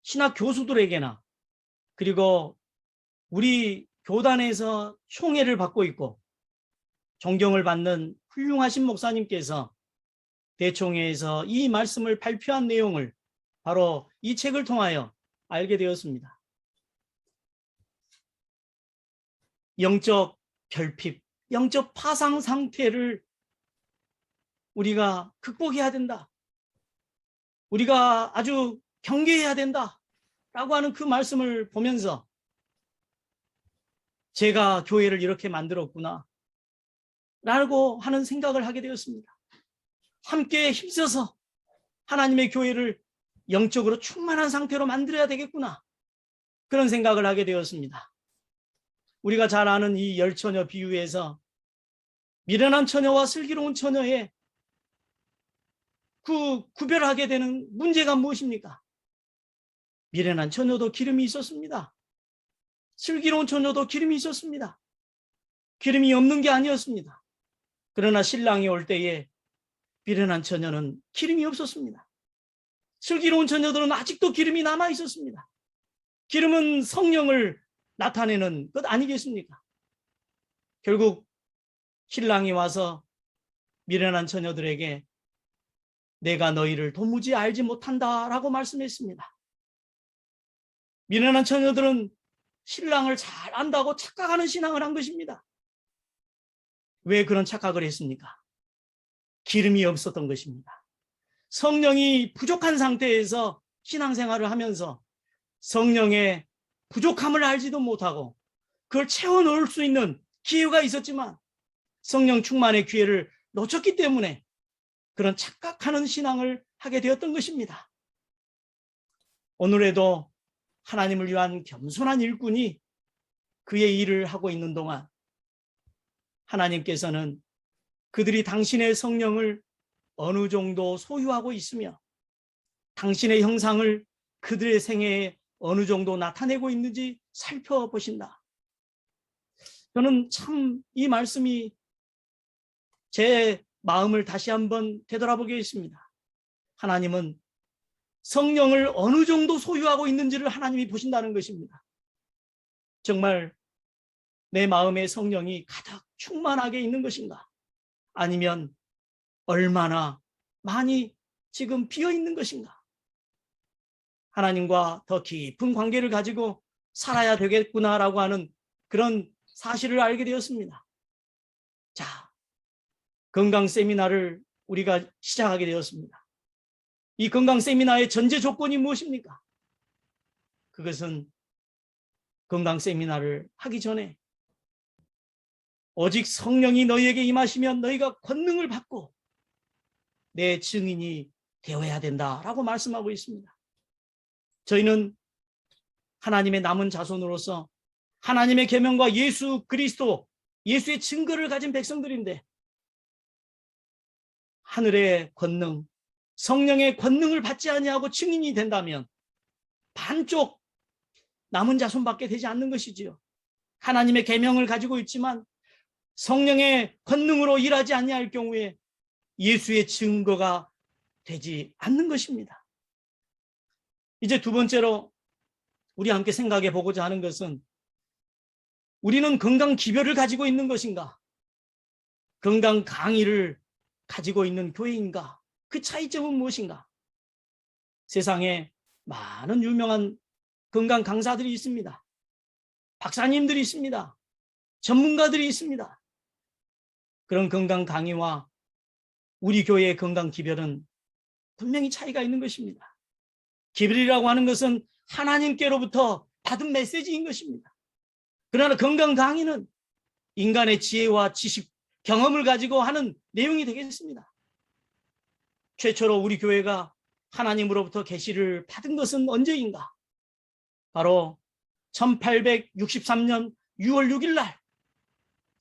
신학 교수들에게나 그리고 우리 교단에서 총애를 받고 있고 존경을 받는 훌륭하신 목사님께서 대총회에서 이 말씀을 발표한 내용을 바로 이 책을 통하여 알게 되었습니다. 영적 결핍, 영적 파상 상태를 우리가 극복해야 된다. 우리가 아주 경계해야 된다. 라고 하는 그 말씀을 보면서 제가 교회를 이렇게 만들었구나. 라고 하는 생각을 하게 되었습니다. 함께 힘써서 하나님의 교회를 영적으로 충만한 상태로 만들어야 되겠구나. 그런 생각을 하게 되었습니다. 우리가 잘 아는 이 열처녀 비유에서 미련한 처녀와 슬기로운 처녀의 그 구별하게 되는 문제가 무엇입니까? 미련한 처녀도 기름이 있었습니다. 슬기로운 처녀도 기름이 있었습니다. 기름이 없는 게 아니었습니다. 그러나 신랑이 올 때에 미련한 처녀는 기름이 없었습니다. 슬기로운 처녀들은 아직도 기름이 남아 있었습니다. 기름은 성령을 나타내는 것 아니겠습니까? 결국 신랑이 와서 미련한 처녀들에게 내가 너희를 도무지 알지 못한다라고 말씀했습니다. 미련한 처녀들은 신랑을 잘 안다고 착각하는 신앙을 한 것입니다. 왜 그런 착각을 했습니까? 기름이 없었던 것입니다. 성령이 부족한 상태에서 신앙생활을 하면서 성령의 부족함을 알지도 못하고 그걸 채워 넣을 수 있는 기회가 있었지만 성령 충만의 기회를 놓쳤기 때문에 그런 착각하는 신앙을 하게 되었던 것입니다. 오늘에도 하나님을 위한 겸손한 일꾼이 그의 일을 하고 있는 동안 하나님께서는 그들이 당신의 성령을 어느 정도 소유하고 있으며 당신의 형상을 그들의 생애에 어느 정도 나타내고 있는지 살펴보신다. 저는 참 이 말씀이 제 마음을 다시 한번 되돌아보게 했습니다. 하나님은 성령을 어느 정도 소유하고 있는지를 하나님이 보신다는 것입니다. 정말 내 마음의 성령이 가득 충만하게 있는 것인가? 아니면 얼마나 많이 지금 비어 있는 것인가? 하나님과 더 깊은 관계를 가지고 살아야 되겠구나라고 하는 그런 사실을 알게 되었습니다. 자, 건강 세미나를 우리가 시작하게 되었습니다. 이 건강 세미나의 전제 조건이 무엇입니까? 그것은 건강 세미나를 하기 전에 오직 성령이 너희에게 임하시면 너희가 권능을 받고 내 증인이 되어야 된다라고 말씀하고 있습니다. 저희는 하나님의 남은 자손으로서 하나님의 계명과 예수 그리스도, 예수의 증거를 가진 백성들인데 하늘의 권능, 성령의 권능을 받지 아니하고 증인이 된다면 반쪽 남은 자손밖에 되지 않는 것이지요. 하나님의 계명을 가지고 있지만 성령의 권능으로 일하지 아니할 경우에 예수의 증거가 되지 않는 것입니다. 이제 두 번째로 우리 함께 생각해 보고자 하는 것은 우리는 건강 기별을 가지고 있는 것인가? 건강 강의를 가지고 있는 교회인가? 그 차이점은 무엇인가? 세상에 많은 유명한 건강 강사들이 있습니다. 박사님들이 있습니다. 전문가들이 있습니다. 그런 건강 강의와 우리 교회의 건강 기별은 분명히 차이가 있는 것입니다. 기별이라고 하는 것은 하나님께로부터 받은 메시지인 것입니다. 그러나 건강 강의는 인간의 지혜와 지식, 경험을 가지고 하는 내용이 되겠습니다. 최초로 우리 교회가 하나님으로부터 계시를 받은 것은 언제인가? 바로 1863년 6월 6일 날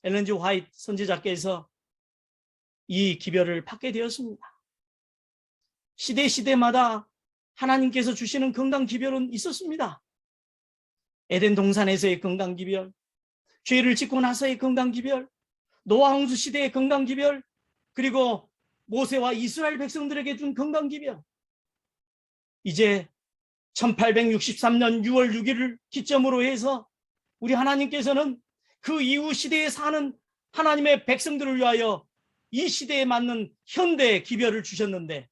엘렌 G. 화이트 선지자께서 이 기별을 받게 되었습니다. 시대마다 하나님께서 주시는 건강 기별은 있었습니다. 에덴 동산에서의 건강 기별, 죄를 짓고 나서의 건강 기별, 노아 홍수 시대의 건강 기별, 그리고 모세와 이스라엘 백성들에게 준 건강 기별. 이제 1863년 6월 6일을 기점으로 해서 우리 하나님께서는 그 이후 시대에 사는 하나님의 백성들을 위하여 이 시대에 맞는 현대 기별을 주셨는데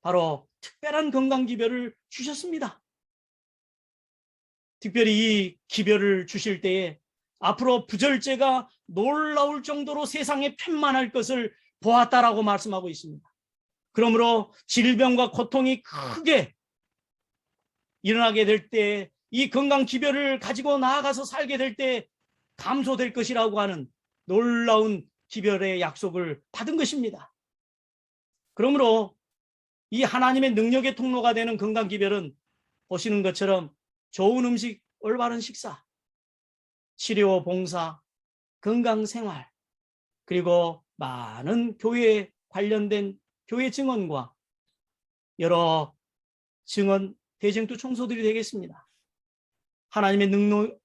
바로 특별한 건강 기별을 주셨습니다. 특별히 이 기별을 주실 때에 앞으로 부절제가 놀라울 정도로 세상에 편만할 것을 보았다라고 말씀하고 있습니다. 그러므로 질병과 고통이 크게 일어나게 될 때 이 건강 기별을 가지고 나아가서 살게 될 때 감소될 것이라고 하는 놀라운 기별의 약속을 받은 것입니다. 그러므로 이 하나님의 능력의 통로가 되는 건강 기별은 보시는 것처럼 좋은 음식, 올바른 식사, 치료, 봉사, 건강 생활, 그리고 많은 교회에 관련된 교회 증언과 여러 증언, 대쟁투 청소들이 되겠습니다. 하나님의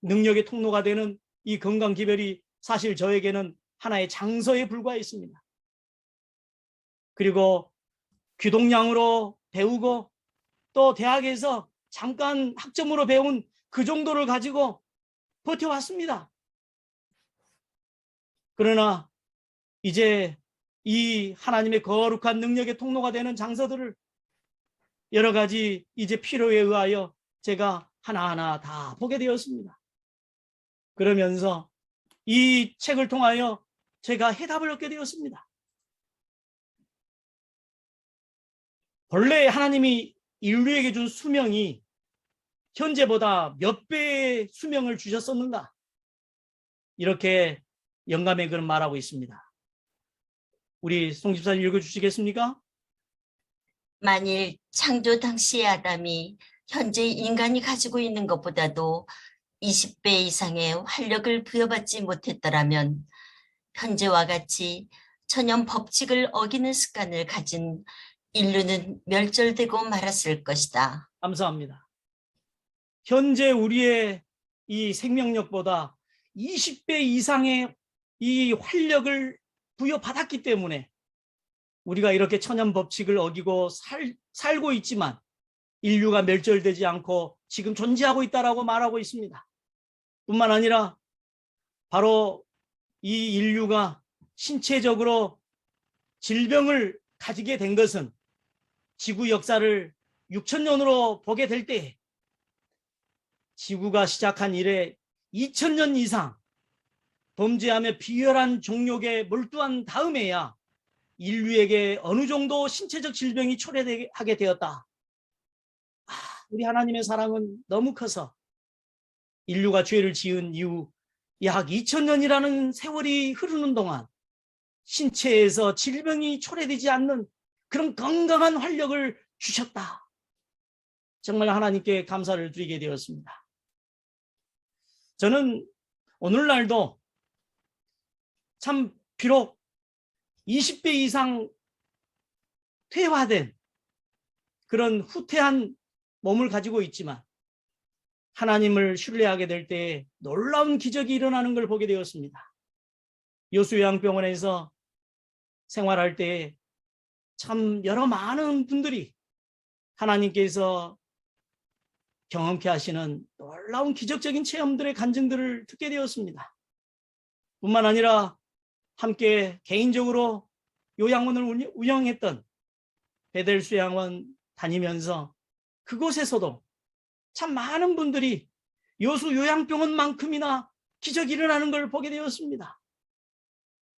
능력의 통로가 되는 이 건강 기별이 사실 저에게는 하나의 장서에 불과했습니다. 그리고 귀동량으로 배우고 또 대학에서 잠깐 학점으로 배운 그 정도를 가지고 버텨왔습니다. 그러나 이제 이 하나님의 거룩한 능력의 통로가 되는 장서들을 여러 가지 이제 필요에 의하여 제가 하나하나 다 보게 되었습니다. 그러면서 이 책을 통하여 제가 해답을 얻게 되었습니다. 본래 하나님이 인류에게 준 수명이 현재보다 몇 배의 수명을 주셨었는가? 이렇게 영감의 글은 말하고 있습니다. 우리 송 집사님 읽어주시겠습니까? 만일 창조 당시의 아담이 현재 인간이 가지고 있는 것보다도 20배 이상의 활력을 부여받지 못했더라면 현재와 같이 천연 법칙을 어기는 습관을 가진 인류는 멸절되고 말았을 것이다. 감사합니다. 현재 우리의 이 생명력보다 20배 이상의 이 활력을 부여받았기 때문에 우리가 이렇게 천연 법칙을 어기고 살고 있지만 인류가 멸절되지 않고 지금 존재하고 있다라고 말하고 있습니다. 뿐만 아니라 바로 이 인류가 신체적으로 질병을 가지게 된 것은 지구 역사를 6,000년으로 보게 될 때 지구가 시작한 이래 2,000년 이상 범죄하며 비열한 종욕에 몰두한 다음에야 인류에게 어느 정도 신체적 질병이 초래하게 되었다. 우리 하나님의 사랑은 너무 커서 인류가 죄를 지은 이후 약 2,000년이라는 세월이 흐르는 동안 신체에서 질병이 초래되지 않는 그런 건강한 활력을 주셨다. 정말 하나님께 감사를 드리게 되었습니다. 저는 오늘날도 참 비록 20배 이상 퇴화된 그런 후퇴한 몸을 가지고 있지만 하나님을 신뢰하게 될 때 놀라운 기적이 일어나는 걸 보게 되었습니다. 여수요양병원에서 생활할 때 참 여러 많은 분들이 하나님께서 경험케 하시는 놀라운 기적적인 체험들의 간증들을 듣게 되었습니다. 뿐만 아니라 함께 개인적으로 요양원을 운영했던 베델 수양원 다니면서 그곳에서도 참 많은 분들이 여수 요양병원만큼이나 기적이 일어나는 걸 보게 되었습니다.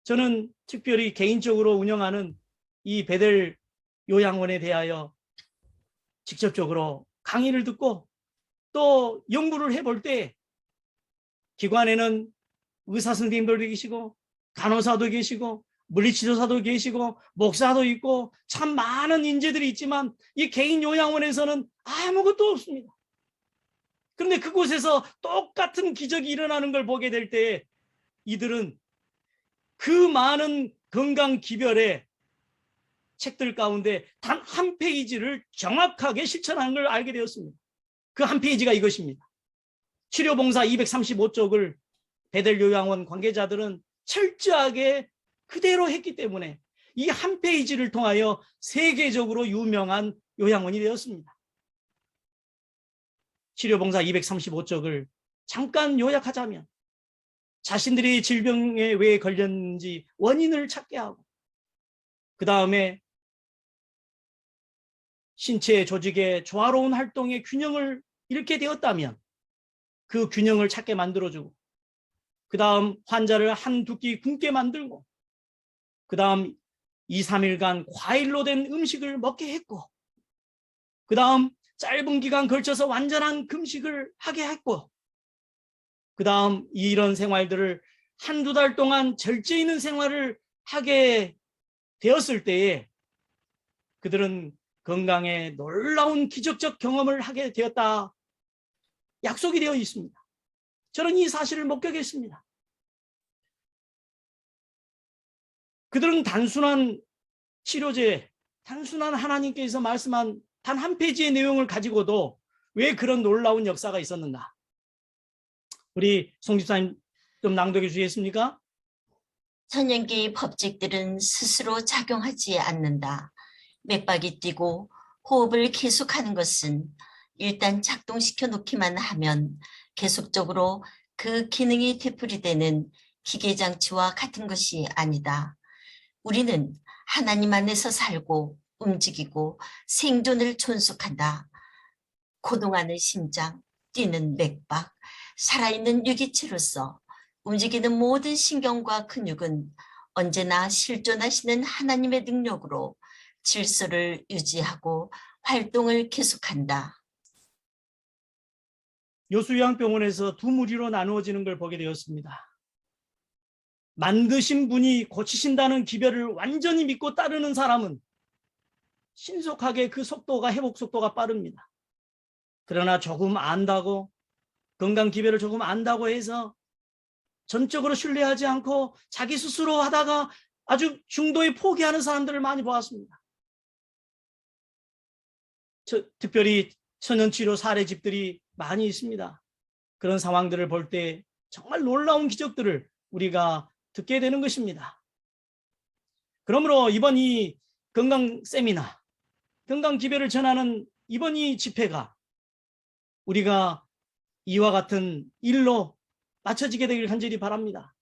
저는 특별히 개인적으로 운영하는 이 베델 요양원에 대하여 직접적으로 강의를 듣고 또 연구를 해볼 때 기관에는 의사 선생님들도 계시고 간호사도 계시고 물리치료사도 계시고 목사도 있고 참 많은 인재들이 있지만 이 개인 요양원에서는 아무것도 없습니다. 그런데 그곳에서 똑같은 기적이 일어나는 걸 보게 될 때 이들은 그 많은 건강 기별의 책들 가운데 단 한 페이지를 정확하게 실천하는 걸 알게 되었습니다. 그 한 페이지가 이것입니다. 치료봉사 235쪽을 베델 요양원 관계자들은 철저하게 그대로 했기 때문에 이 한 페이지를 통하여 세계적으로 유명한 요양원이 되었습니다. 치료봉사 235쪽을 잠깐 요약하자면 자신들이 질병에 왜 걸렸는지 원인을 찾게 하고 그 다음에 신체 조직의 조화로운 활동의 균형을 잃게 되었다면 그 균형을 찾게 만들어주고 그 다음 환자를 한두 끼 굶게 만들고 그 다음 2, 3일간 과일로 된 음식을 먹게 했고 그 다음 짧은 기간 걸쳐서 완전한 금식을 하게 했고 그 다음 이런 생활들을 한두 달 동안 절제 있는 생활을 하게 되었을 때에 그들은 건강에 놀라운 기적적 경험을 하게 되었다. 약속이 되어 있습니다. 저는 이 사실을 목격했습니다. 그들은 단순한 치료제, 단순한 하나님께서 말씀한 단 한 페이지의 내용을 가지고도 왜 그런 놀라운 역사가 있었는가? 우리 송 집사님 좀 낭독해 주시겠습니까? 천연계의 법칙들은 스스로 작용하지 않는다. 맥박이 뛰고 호흡을 계속하는 것은 일단 작동시켜 놓기만 하면 계속적으로 그 기능이 되풀이되는 기계장치와 같은 것이 아니다. 우리는 하나님 안에서 살고 움직이고 생존을 존속한다. 고동하는 심장, 뛰는 맥박, 살아있는 유기체로서 움직이는 모든 신경과 근육은 언제나 실존하시는 하나님의 능력으로 질서를 유지하고 활동을 계속한다. 요수요양병원에서 두 무리로 나누어지는 걸 보게 되었습니다. 만드신 분이 고치신다는 기별을 완전히 믿고 따르는 사람은 신속하게 그 속도가 회복 속도가 빠릅니다. 그러나 조금 안다고 건강 기별을 조금 안다고 해서 전적으로 신뢰하지 않고 자기 스스로 하다가 아주 중도에 포기하는 사람들을 많이 보았습니다. 특별히 천연치료 사례집들이 많이 있습니다. 그런 상황들을 볼 때 정말 놀라운 기적들을 우리가 듣게 되는 것입니다. 그러므로 이번 이 건강 세미나, 건강 기별을 전하는 이번 이 집회가 우리가 이와 같은 일로 맞춰지게 되길 간절히 바랍니다.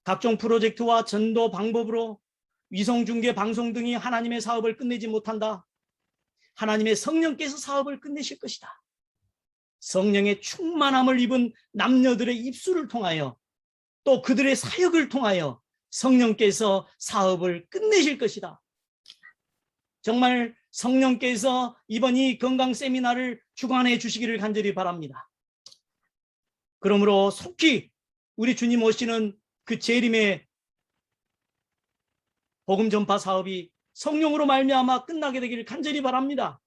각종 프로젝트와 전도 방법으로 위성중계 방송 등이 하나님의 사업을 끝내지 못한다. 하나님의 성령께서 사업을 끝내실 것이다. 성령의 충만함을 입은 남녀들의 입술을 통하여 또 그들의 사역을 통하여 성령께서 사업을 끝내실 것이다. 정말 성령께서 이번 이 건강 세미나를 주관해 주시기를 간절히 바랍니다. 그러므로 속히 우리 주님 오시는 그 재림의 복음 전파 사업이 성령으로 말미암아 끝나게 되기를 간절히 바랍니다.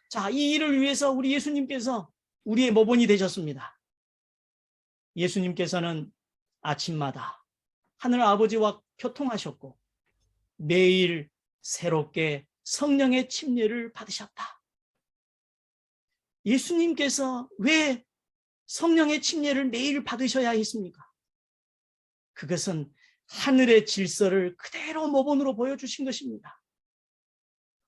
자, 이 일을 위해서 우리 예수님께서 우리의 모본이 되셨습니다. 예수님께서는 아침마다 하늘 아버지와 교통하셨고 매일 새롭게 성령의 침례를 받으셨다. 예수님께서 왜 성령의 침례를 매일 받으셔야 했습니까? 그것은 하늘의 질서를 그대로 모본으로 보여주신 것입니다.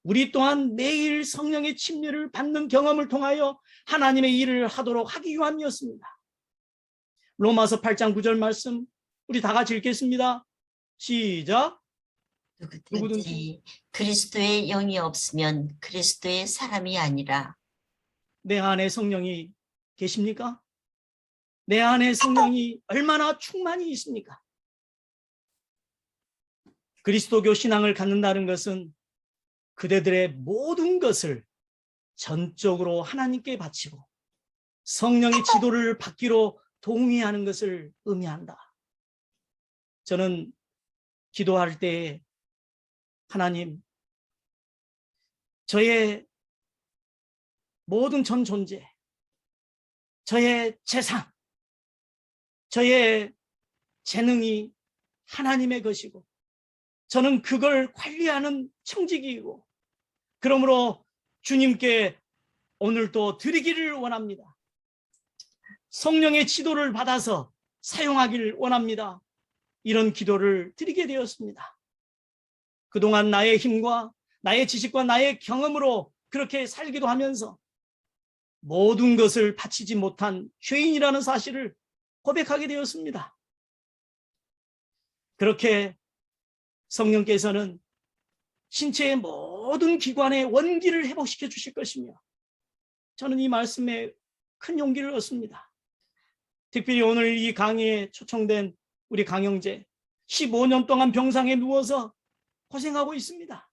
우리 또한 매일 성령의 침례를 받는 경험을 통하여 하나님의 일을 하도록 하기 위함이었습니다. 로마서 8장 9절 말씀 우리 다 같이 읽겠습니다. 시작. 누구든지 그리스도의 영이 없으면 그리스도의 사람이 아니라. 내 안에 성령이 계십니까? 내 안에 성령이 얼마나 충만히 있습니까? 그리스도교 신앙을 갖는다는 것은 그대들의 모든 것을 전적으로 하나님께 바치고 성령의 지도를 받기로 동의하는 것을 의미한다. 저는 기도할 때 하나님, 저의 모든 전 존재, 저의 재산, 저의 재능이 하나님의 것이고 저는 그걸 관리하는 청직이고 그러므로 주님께 오늘도 드리기를 원합니다. 성령의 지도를 받아서 사용하기를 원합니다. 이런 기도를 드리게 되었습니다. 그동안 나의 힘과 나의 지식과 나의 경험으로 그렇게 살기도 하면서 모든 것을 바치지 못한 죄인이라는 사실을 고백하게 되었습니다. 그렇게 성령께서는 신체의 모든 기관의 원기를 회복시켜 주실 것이며 저는 이 말씀에 큰 용기를 얻습니다. 특별히 오늘 이 강의에 초청된 우리 강영재 15년 동안 병상에 누워서 고생하고 있습니다.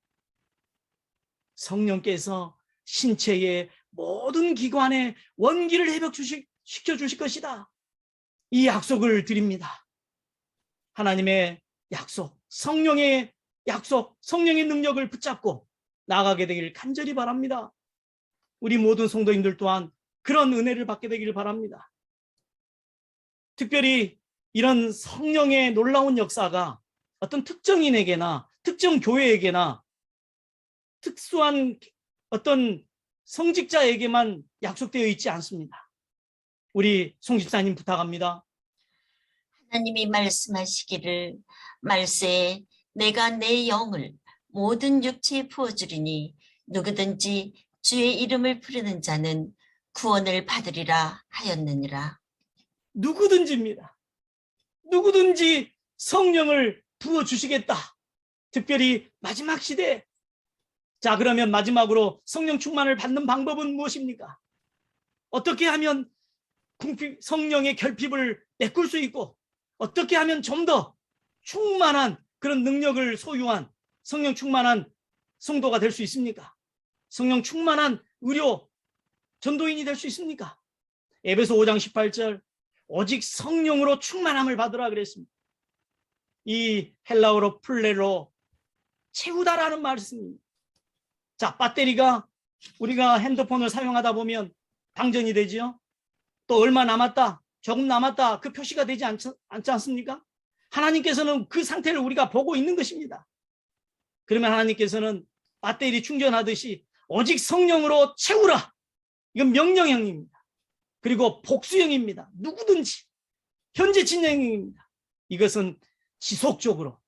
성령께서 신체의 모든 기관의 원기를 회복시켜 주실 것이다. 이 약속을 드립니다. 하나님의 약속, 성령의 약속, 성령의 능력을 붙잡고 나아가게 되길 간절히 바랍니다. 우리 모든 성도님들 또한 그런 은혜를 받게 되기를 바랍니다. 특별히 이런 성령의 놀라운 역사가 어떤 특정인에게나 특정 교회에게나 특수한 어떤 성직자에게만 약속되어 있지 않습니다. 우리 송 집사님 부탁합니다. 하나님이 말씀하시기를 말세에 내가 내 영을 모든 육체에 부어주리니 누구든지 주의 이름을 부르는 자는 구원을 받으리라 하였느니라. 누구든지입니다. 누구든지 성령을 부어주시겠다. 특별히 마지막 시대에. 자, 그러면 마지막으로 성령 충만을 받는 방법은 무엇입니까? 어떻게 하면 성령의 결핍을 메꿀 수 있고 어떻게 하면 좀 더 충만한 그런 능력을 소유한 성령 충만한 성도가 될 수 있습니까? 성령 충만한 의료 전도인이 될 수 있습니까? 에베소 5장 18절 오직 성령으로 충만함을 받으라 그랬습니다. 이 헬라어로 플레로 채우다라는 말씀입니다. 자, 배터리가 우리가 핸드폰을 사용하다 보면 방전이 되지요. 또 얼마 남았다, 조금 남았다 그 표시가 되지 않지 않습니까? 하나님께서는 그 상태를 우리가 보고 있는 것입니다. 그러면 하나님께서는 배터리 충전하듯이 오직 성령으로 채우라. 이건 명령형입니다. 그리고 복수형입니다. 누구든지 현재 진행형입니다. 이것은 지속적으로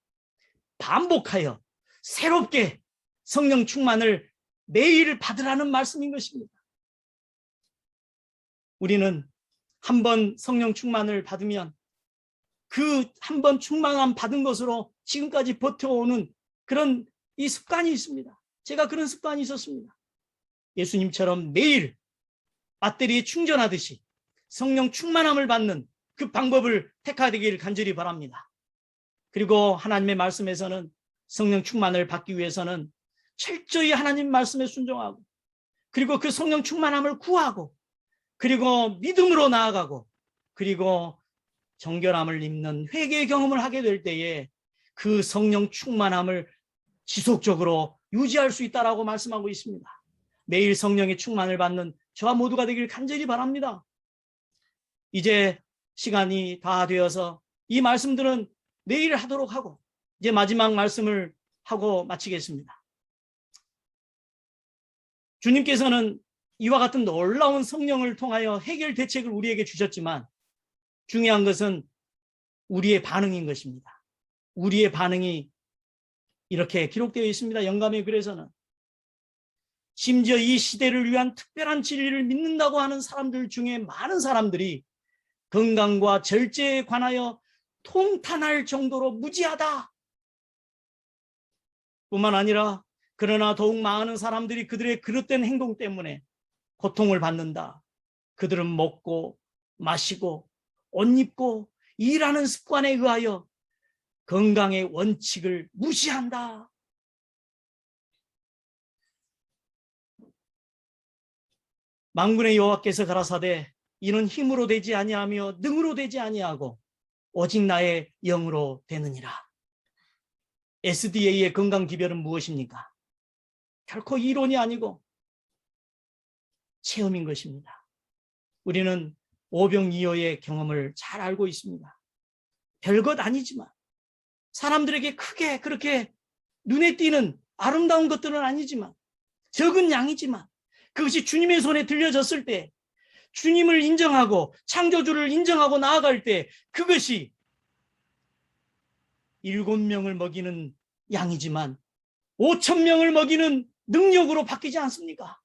반복하여 새롭게 성령 충만을 매일 받으라는 말씀인 것입니다. 우리는 한 번 성령 충만을 받으면 그 한 번 충만함 받은 것으로 지금까지 버텨오는 그런 이 습관이 있습니다. 제가 그런 습관이 있었습니다. 예수님처럼 매일 배터리에 충전하듯이 성령 충만함을 받는 그 방법을 택하되기를 간절히 바랍니다. 그리고 하나님의 말씀에서는 성령 충만을 받기 위해서는 철저히 하나님 말씀에 순종하고 그리고 그 성령 충만함을 구하고 그리고 믿음으로 나아가고 그리고 정결함을 입는 회개의 경험을 하게 될 때에 그 성령 충만함을 지속적으로 유지할 수 있다라고 말씀하고 있습니다. 매일 성령의 충만을 받는 저와 모두가 되길 간절히 바랍니다. 이제 시간이 다 되어서 이 말씀들은 내일 하도록 하고 이제 마지막 말씀을 하고 마치겠습니다. 주님께서는 이와 같은 놀라운 성령을 통하여 해결 대책을 우리에게 주셨지만 중요한 것은 우리의 반응인 것입니다. 우리의 반응이 이렇게 기록되어 있습니다. 영감의 글에서는 심지어 이 시대를 위한 특별한 진리를 믿는다고 하는 사람들 중에 많은 사람들이 건강과 절제에 관하여 통탄할 정도로 무지하다. 뿐만 아니라 그러나 더욱 많은 사람들이 그들의 그릇된 행동 때문에 고통을 받는다. 그들은 먹고 마시고 옷 입고 일하는 습관에 의하여 건강의 원칙을 무시한다. 만군의 여호와께서 가라사대 이는 힘으로 되지 아니하며 능으로 되지 아니하고 오직 나의 영으로 되느니라. SDA의 건강 기별은 무엇입니까? 결코 이론이 아니고 체험인 것입니다. 우리는 오병이어의 경험을 잘 알고 있습니다. 별것 아니지만 사람들에게 크게 그렇게 눈에 띄는 아름다운 것들은 아니지만 적은 양이지만 그것이 주님의 손에 들려졌을 때 주님을 인정하고 창조주를 인정하고 나아갈 때 그것이 7명을 먹이는 양이지만 5,000명을 먹이는 능력으로 바뀌지 않습니까?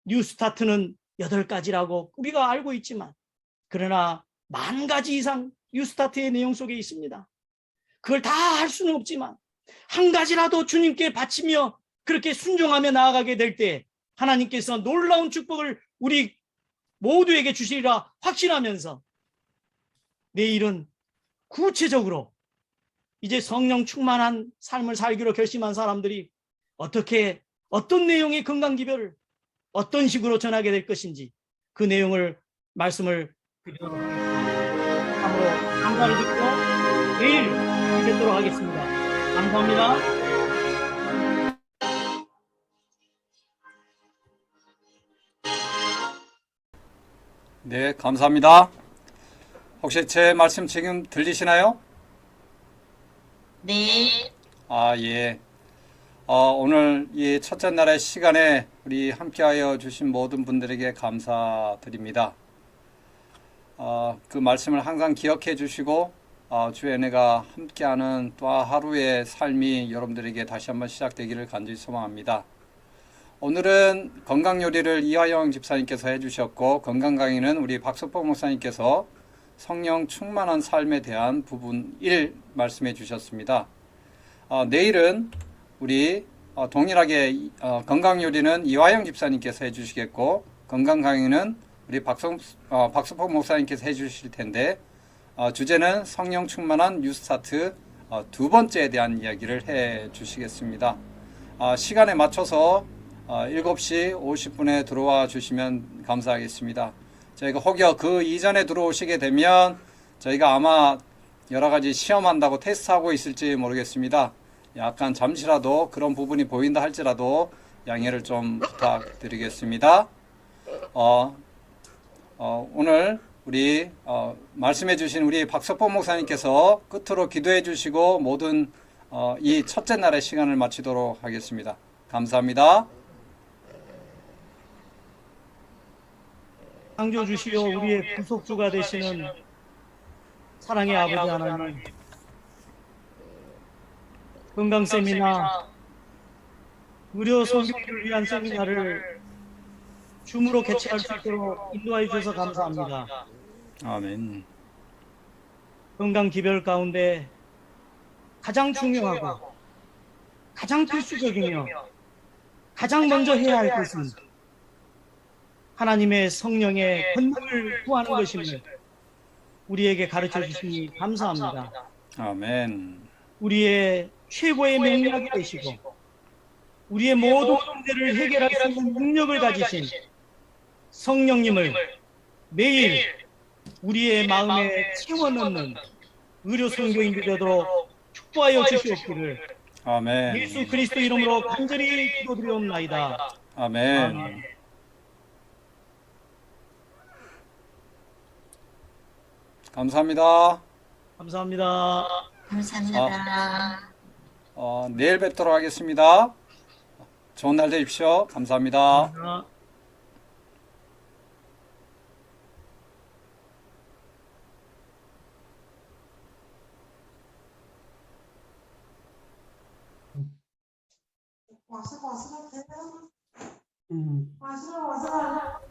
뉴스타트는 8가지라고 우리가 알고 있지만 그러나 10,000가지 이상 뉴스타트의 내용 속에 있습니다. 그걸 다 할 수는 없지만 한 가지라도 주님께 바치며 그렇게 순종하며 나아가게 될 때 하나님께서 놀라운 축복을 우리 모두에게 주시리라 확신하면서 내일은 구체적으로 이제 성령 충만한 삶을 살기로 결심한 사람들이 어떻게 어떤 내용의 건강기별을 어떤 식으로 전하게 될 것인지 그 내용을 말씀을 드리도록 하겠습니다. 참으로 감사를 듣고 내일 뵙도록 하겠습니다. 감사합니다. 네, 감사합니다. 혹시 제 말씀 지금 들리시나요? 네. 예. 오늘 이 첫째 날의 시간에 우리 함께하여 주신 모든 분들에게 감사드립니다. 그 말씀을 항상 기억해 주시고 주의 은혜가 함께하는 또 하루의 삶이 여러분들에게 다시 한번 시작되기를 간절히 소망합니다. 오늘은 건강 요리를 이화영 집사님께서 해주셨고 건강 강의는 우리 박석봉 목사님께서 성령 충만한 삶에 대한 부분 1 말씀해 주셨습니다. 내일은 우리 동일하게 건강 요리는 이화영 집사님께서 해주시겠고 건강 강의는 우리 박석봉 목사님께서 해주실 텐데 주제는 성령 충만한 뉴스타트 2번째에 대한 이야기를 해 주시겠습니다. 시간에 맞춰서 7시 50분에 들어와 주시면 감사하겠습니다. 저희가 혹여 그 이전에 들어오시게 되면 저희가 아마 여러가지 시험한다고 테스트하고 있을지 모르겠습니다. 약간 잠시라도 그런 부분이 보인다 할지라도 양해를 좀 부탁드리겠습니다. 오늘 우리 말씀해 주신 우리 박석봉 목사님께서 끝으로 기도해 주시고 모든 이 첫째 날의 시간을 마치도록 하겠습니다. 감사합니다. 창조주시오 우리의 구속주가 되시는 사랑의 아버지 하나님, 건강 세미나 무료 성교를 위한 세미나를 줌으로 개최할 수 있도록 인도하여 주셔서 감사합니다. 아멘. 건강 기별 가운데 가장 중요하고 가장 필수적이며 가장 먼저 해야 할 것은 하나님의 성령의 권능을 구하는 것임을 우리에게 가르쳐 주시니 감사합니다. 아멘. 우리의 최고의 명약이 되시고 우리의 모든 문제를 해결할 수 있는 능력을 가지신 성령님을 매일 우리의 마음에 채워넣는 의료 선교인이 되도록 축복하여 주시옵기를 아멘. 예수 그리스도 이름으로 간절히 기도드리옵나이다. 아멘. 감사합니다. 감사합니다. 감사합니다. 내일 뵙도록 하겠습니다. 좋은 날 되십시오. 감사합니다. 감사합니다. 와서